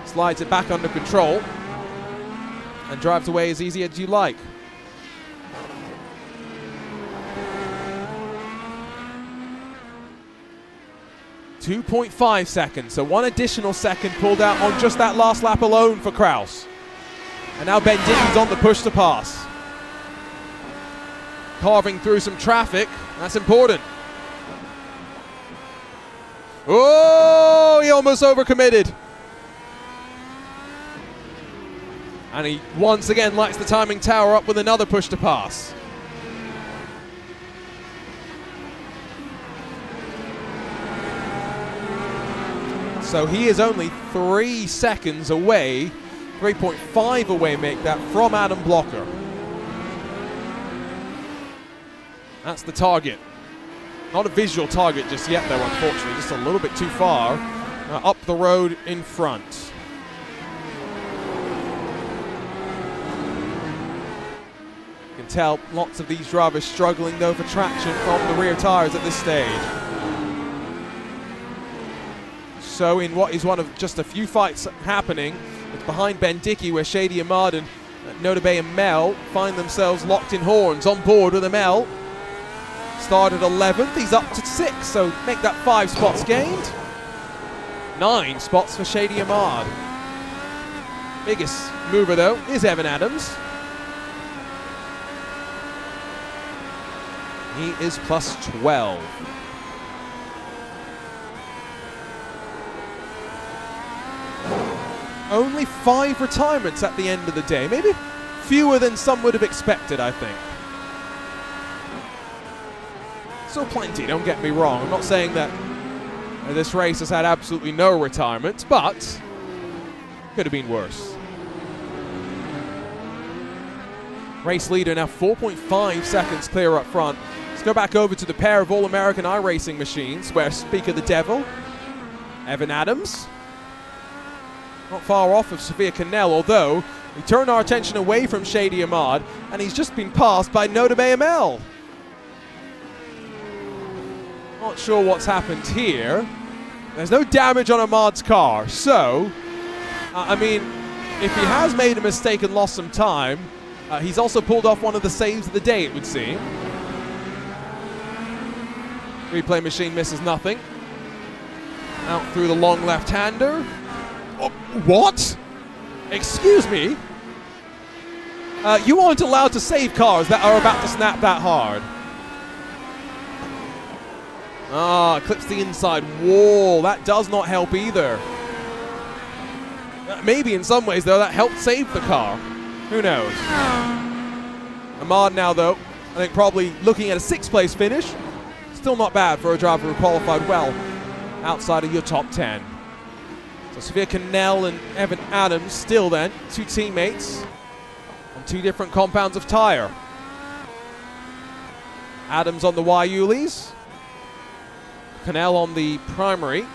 Slides it back under control. And drives away as easy as you like. .5 seconds, so 1 additional second pulled out on just that last lap alone for Krause. And now Ben Dickey's on the push to pass. Carving through some traffic, that's important. Oh, he almost overcommitted. And he once again lights the timing tower up with another push to pass. So he is only 3 seconds away, 3.5 away, make that, from Adam Blocker. That's the target. Not a visual target just yet, though, unfortunately. Just a little bit too far up the road in front. You can tell lots of these drivers struggling, though, for traction from the rear tires at this stage. So in what is one of just a few fights happening, it's behind Ben Dickey, where Shady and Marden, Nota Bay and Mel find themselves locked in horns on board with Mel. Started 11th, he's up to 6th, so make that 5 spots gained. 9 spots for Shady Ahmad. Biggest mover though is Evan Adams. He is plus 12. Only 5 retirements at the end of the day. Maybe fewer than some would have expected, I think. Still plenty, don't get me wrong. I'm not saying that this race has had absolutely no retirements, but could have been worse. Race leader now 4.5 seconds clear up front. Let's go back over to the pair of All-American iRacing machines where Speak of the Devil, Evan Adams, not far off of Sophia Cannell, although we turn our attention away from Shady Ahmad and he's just been passed by Noteb AML. Not sure what's happened here. There's no damage on Ahmad's car, so I mean, if he has made a mistake and lost some time, he's also pulled off one of the saves of the day, it would seem. Replay machine misses nothing. Out through the long left-hander. Oh, what? Excuse me? You aren't allowed to save cars that are about to snap that hard. Ah, clips the inside wall. That does not help either. Maybe in some ways, though, that helped save the car. Who knows? Ahmad now, though, I think probably looking at a 6th place finish. Still not bad for a driver who qualified well outside of your top 10. So Sophia Cannell and Evan Adams still then, 2 teammates on 2 different compounds of tyre. Adams on the Yulis. Cannell on the primary.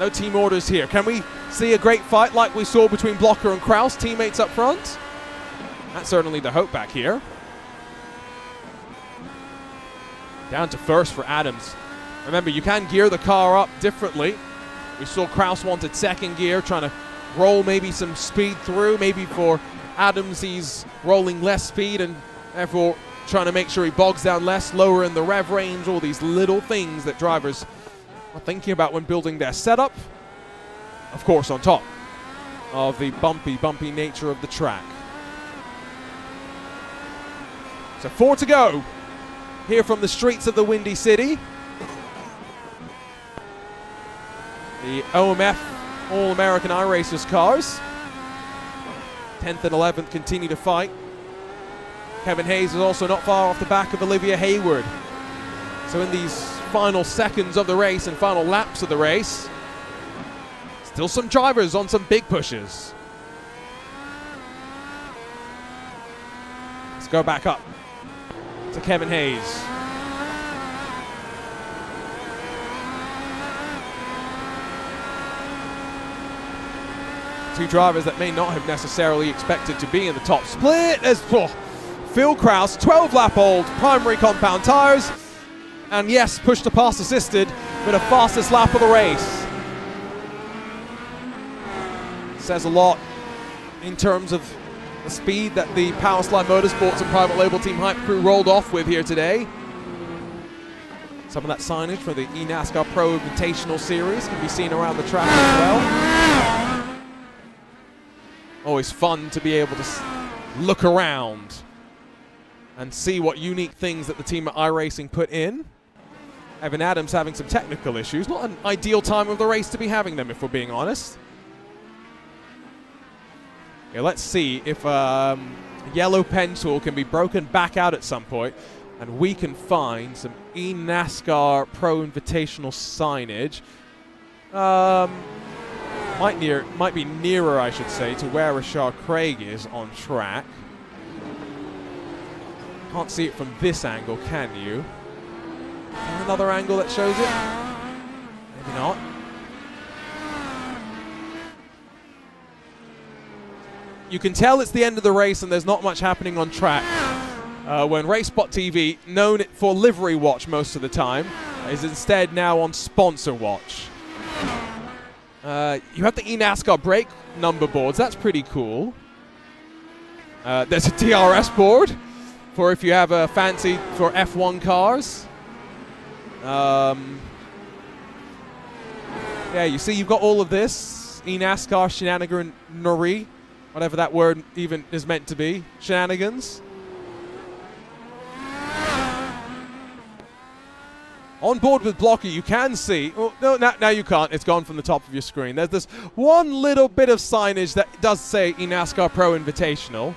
No team orders here. Can we see a great fight like we saw between Blocker and Kraus, teammates up front? That's certainly the hope back here. Down to first for Adams. Remember, you can gear the car up differently. We saw Kraus wanted 2nd gear, trying to roll maybe some speed through. Maybe for Adams, he's rolling less speed and therefore trying to make sure he bogs down less, lower in the rev range, all these little things that drivers are thinking about when building their setup. Of course, on top of the bumpy nature of the track. So 4 to go here from the streets of the Windy City. The OMF All-American iRacers cars. 10th and 11th continue to fight. Kevin Hayes is also not far off the back of Olivia Hayward. So in these final seconds of the race and final laps of the race, still some drivers on some big pushes. Let's go back up to Kevin Hayes. Two drivers that may not have necessarily expected to be in the top split. As Phil Kraus, 12-lap-old primary compound tires, and yes, push to pass assisted with a fastest lap of the race. Says a lot in terms of the speed that the Powerslide Motorsports and private label team Hype Crew rolled off with here today. Some of that signage for the eNASCAR Pro Invitational Series can be seen around the track as well. Always fun to be able to look around and see what unique things that the team at iRacing put in. Evan Adams having some technical issues. Not an ideal time of the race to be having them, if we're being honest. Yeah, let's see if yellow pen tool can be broken back out at some point and we can find some eNASCAR Pro Invitational signage. Might be nearer, I should say, to where Rashard Craig is on track. Can't see it from this angle, can you? Another angle that shows it? Maybe not. You can tell it's the end of the race and there's not much happening on track. When RaceSpotTV, known for livery watch most of the time, is instead now on sponsor watch. You have the eNASCAR brake number boards. That's pretty cool. There's a DRS board. for if you have a fancy for F1 cars. Yeah, you see you've got all of this. eNASCAR shenaniganery, whatever that word even is meant to be. Shenanigans. On board with Blocker, you can see... Oh, no, now you can't. It's gone from the top of your screen. There's this one little bit of signage that does say eNASCAR Pro Invitational.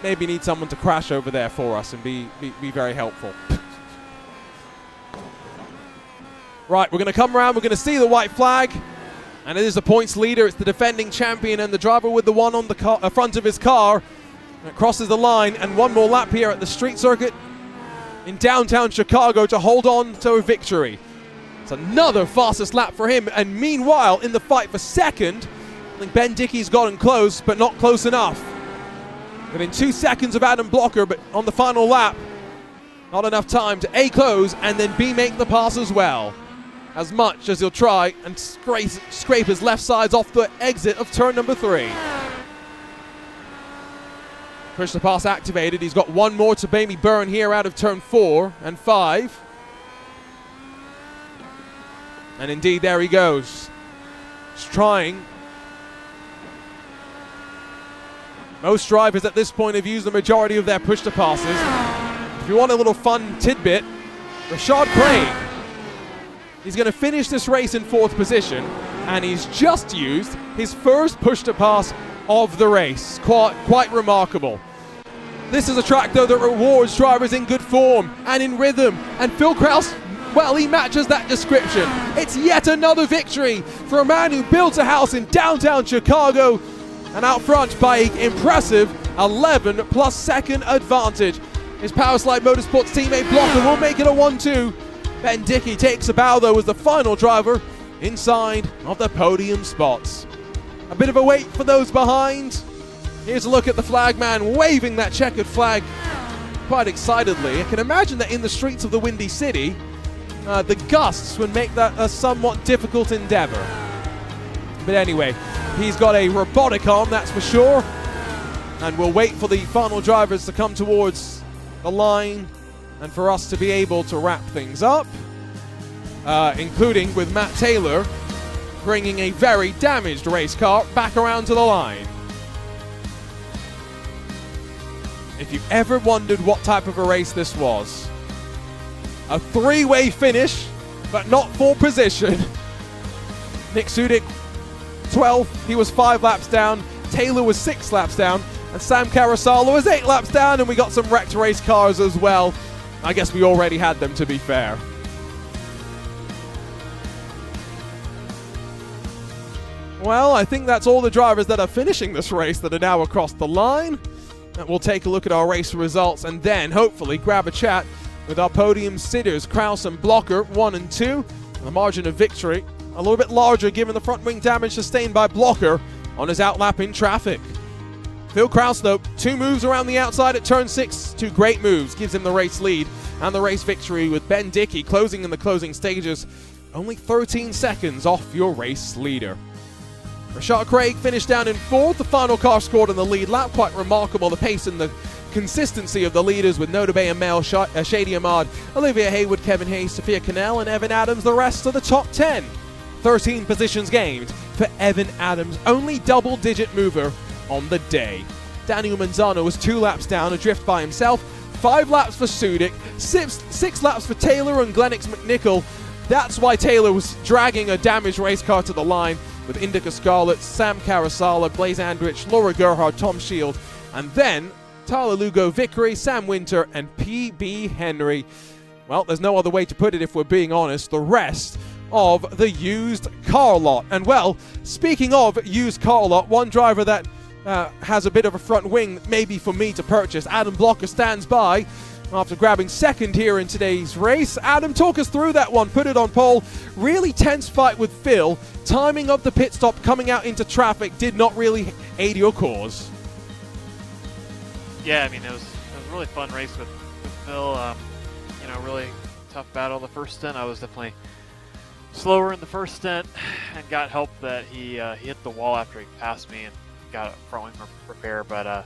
Maybe need someone to crash over there for us and be very helpful. Right, we're going to come around. We're going to see the white flag. And it is the points leader. It's the defending champion and the driver with the one on the front of his car. It crosses the line. And one more lap here at the street circuit in downtown Chicago to hold on to a victory. It's another fastest lap for him. And meanwhile, in the fight for second, I think Ben Dickey's gotten close, but not close enough. Within 2 seconds of Adam Blocker, but on the final lap, not enough time to A, close, and then B, make the pass as well. As much as he'll try and scrape his left sides off the exit of turn number 3. Push the pass activated. He's got one more to maybe burn here out of turn 4 and 5. And indeed, there he goes. He's trying. Most drivers at this point have used the majority of their push to passes. If you want a little fun tidbit, Rashad Craig, he's going to finish this race in 4th position, and he's just used his first push to pass of the race. Quite remarkable. This is a track, though, that rewards drivers in good form and in rhythm. And Phil Krause, well, he matches that description. It's yet another victory for a man who built a house in downtown Chicago and out front by an impressive 11 plus second advantage. His Powerslide Motorsports teammate Blocker will make it a 1-2. Ben Dickey takes a bow, though, as the final driver inside of the podium spots. A bit of a wait for those behind. Here's a look at the flagman waving that checkered flag quite excitedly. I can imagine that in the streets of the Windy City, the gusts would make that a somewhat difficult endeavor. But anyway, he's got a robotic arm, that's for sure. And we'll wait for the final drivers to come towards the line and for us to be able to wrap things up, including with Matt Taylor bringing a very damaged race car back around to the line. If you ever wondered what type of a race this was, a 3-way finish, but not for position. Nick Sudik, 12th, he was 5 laps down. Taylor was 6 laps down, and Sam Carasalo was 8 laps down, and we got some wrecked race cars as well. I guess we already had them, to be fair. Well, I think that's all the drivers that are finishing this race that are now across the line. And we'll take a look at our race results and then hopefully grab a chat with our podium sitters, Krause and Blocker, 1 and 2. The margin of victory a little bit larger given the front wing damage sustained by Blocker on his outlap in traffic. Phil Krause, though, 2 moves around the outside at turn 6, 2 great moves, gives him the race lead and the race victory, with Ben Dickey closing in the closing stages, only 13 seconds off your race leader. Rashad Craig finished down in 4th. The final car scored on the lead lap. Quite remarkable, the pace and the consistency of the leaders, with Noda Bay and Mel, Shady Ahmad, Olivia Haywood, Kevin Hayes, Sophia Cannell, and Evan Adams, the rest of the top 10. 13 positions gained for Evan Adams, only double-digit mover on the day. Daniel Manzano was 2 laps down, adrift by himself. 5 laps for Sudik, 6 laps for Taylor and Glennox McNichol. That's why Taylor was dragging a damaged race car to the line, with Indica Scarlett, Sam Carasala, Blaze Andrich, Laura Gerhard, Tom Shield, and then Tyler Lugo, Vickery, Sam Winter, and P.B. Henry. Well, there's no other way to put it if we're being honest. The rest of the used car lot. And well, speaking of used car lot, one driver that has a bit of a front wing maybe for me to purchase, Adam Blocker, stands by after grabbing second here in today's race. Adam, talk us through that one. Put it on pole. Really tense fight with Phil. Timing of the pit stop coming out into traffic did not really aid your cause. Yeah, I mean, it was a really fun race with Phil. Really tough battle the first stint. I was definitely slower in the first stint and got help that he hit the wall after he passed me and got a front wing repair. But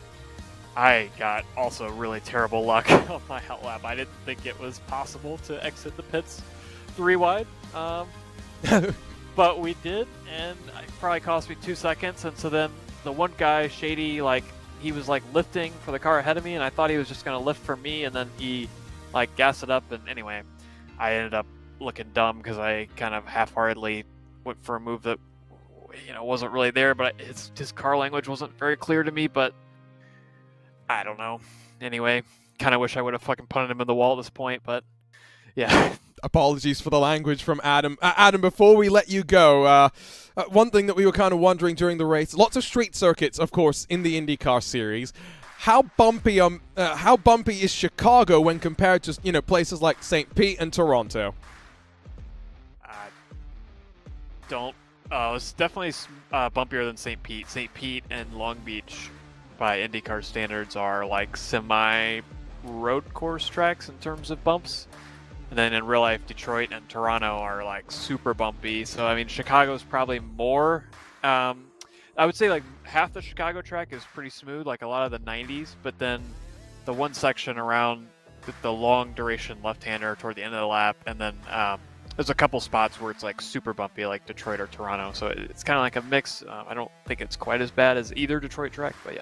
I got also really terrible luck on my outlap. I didn't think it was possible to exit the pits 3 wide. But we did, and it probably cost me 2 seconds. And so then the one guy, Shady, like, he was like lifting for the car ahead of me, and I thought he was just going to lift for me, and then he like gassed it up. And anyway, I ended up looking dumb because I kind of half-heartedly went for a move that, you know, wasn't really there, but his car language wasn't very clear to me, but I don't know. Anyway, kind of wish I would have fucking punted him in the wall at this point, but yeah. Apologies for the language from Adam. Adam, before we let you go, one thing that we were kind of wondering during the race, lots of street circuits, of course, in the IndyCar series. How bumpy is Chicago when compared to, you know, places like St. Pete and Toronto? It's definitely bumpier than St. Pete. St. Pete and Long Beach, by IndyCar standards, are like semi-road course tracks in terms of bumps. And then in real life, Detroit and Toronto are like super bumpy. So, I mean, Chicago's probably more. I would say like half the Chicago track is pretty smooth, like a lot of the 90s. But then the one section around the long duration left-hander toward the end of the lap, and then there's a couple spots where it's like super bumpy, like Detroit or Toronto. So it's kind of like a mix. I don't think it's quite as bad as either Detroit track, but yeah.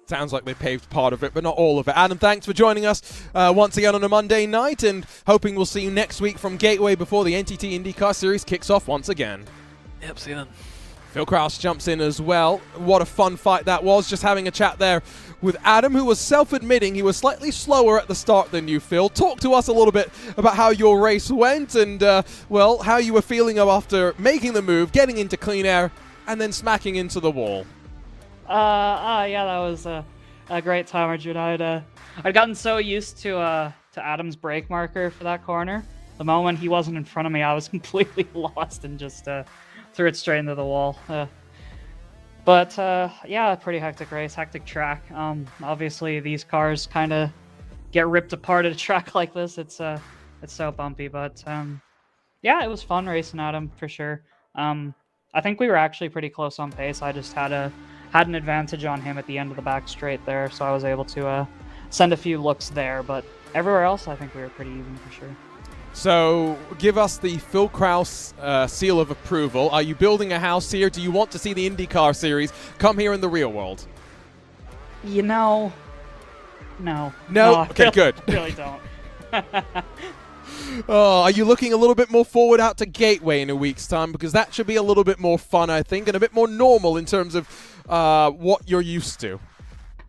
Sounds like they paved part of it, but not all of it. Adam, thanks for joining us once again on a Monday night, and hoping we'll see you next week from Gateway before the NTT IndyCar Series kicks off once again. Yep, see you then. Phil Kraus jumps in as well. What a fun fight that was, just having a chat there with Adam, who was self-admitting he was slightly slower at the start than you, Phil. Talk to us a little bit about how your race went and, well, how you were feeling after making the move, getting into clean air, and then smacking into the wall. Yeah, that was a great time, Arjun. I'd gotten so used to Adam's brake marker for that corner. The moment he wasn't in front of me, I was completely lost and just threw it straight into the wall. Yeah, pretty hectic race, hectic track. Obviously, these cars kind of get ripped apart at a track like this. It's so bumpy, but yeah, it was fun racing Adam for sure. I think we were actually pretty close on pace. I just had an advantage on him at the end of the back straight there, so I was able to send a few looks there, but everywhere else I think we were pretty even for sure. So give us the Phil Kraus seal of approval. Are you building a house here? Do you want to see the IndyCar series come here in the real world? You know, no. No? Okay, really, good. Really don't. Are you looking a little bit more forward out to Gateway in a week's time? Because that should be a little bit more fun, I think, and a bit more normal in terms of what you're used to.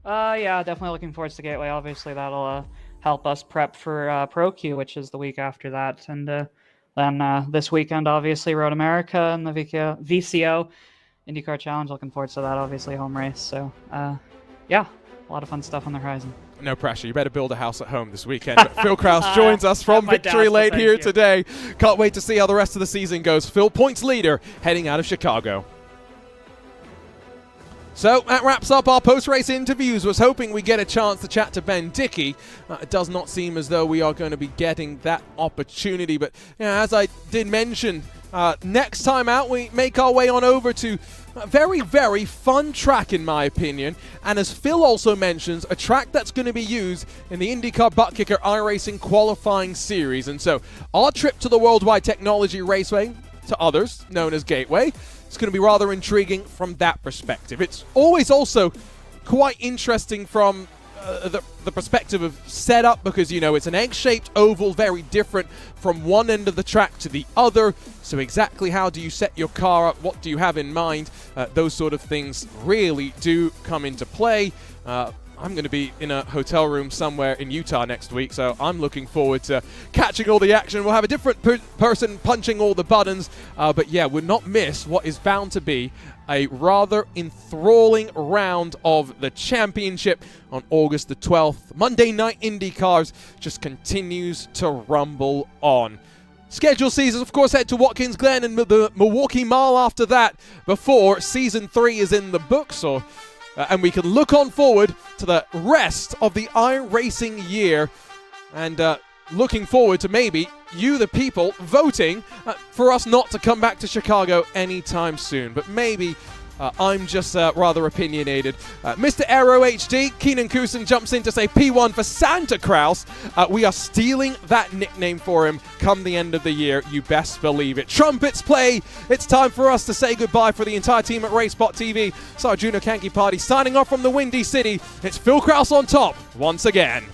Yeah, definitely looking forward to Gateway. Obviously, that'll help us prep for Pro Q, which is the week after that. And then this weekend, obviously, Road America and the VCO IndyCar Challenge. Looking forward to that, obviously, home race. So, yeah, a lot of fun stuff on the horizon. No pressure. You better build a house at home this weekend. But Phil Kraus joins us from Victory Lane here today. Can't wait to see how the rest of the season goes. Phil, points leader, heading out of Chicago. So that wraps up our post-race interviews. Was hoping we get a chance to chat to Ben Dickey. It does not seem as though we are going to be getting that opportunity. But as I did mention, next time out we make our way on over to a very, very fun track in my opinion. And as Phil also mentions, a track that's going to be used in the IndyCar Butt Kicker iRacing qualifying series. And so our trip to the Worldwide Technology Raceway, to others known as Gateway, it's going to be rather intriguing from that perspective. It's always also quite interesting from the perspective of setup because, you know, it's an egg-shaped oval, very different from one end of the track to the other. So exactly how do you set your car up? What do you have in mind? Those sort of things really do come into play. I'm going to be in a hotel room somewhere in Utah next week, so I'm looking forward to catching all the action. We'll have a different person punching all the buttons, but yeah, we'll not miss what is bound to be a rather enthralling round of the championship on August the 12th. Monday Night IndyCars just continues to rumble on. Schedule seasons, of course, head to Watkins Glen and the Milwaukee Mile after that before Season 3 is in the books, and we can look on forward to the rest of the iRacing year and looking forward to maybe you, the people, voting for us not to come back to Chicago anytime soon. But maybe I'm just rather opinionated. Mr. Aero HD, Keenan Kusin jumps in to say P1 for Santa Claus. We are stealing that nickname for him come the end of the year. You best believe it. Trumpets play. It's time for us to say goodbye for the entire team at RaceSpotTV. So Arjuna Kanki Party signing off from the Windy City. It's Phil Kraus on top once again.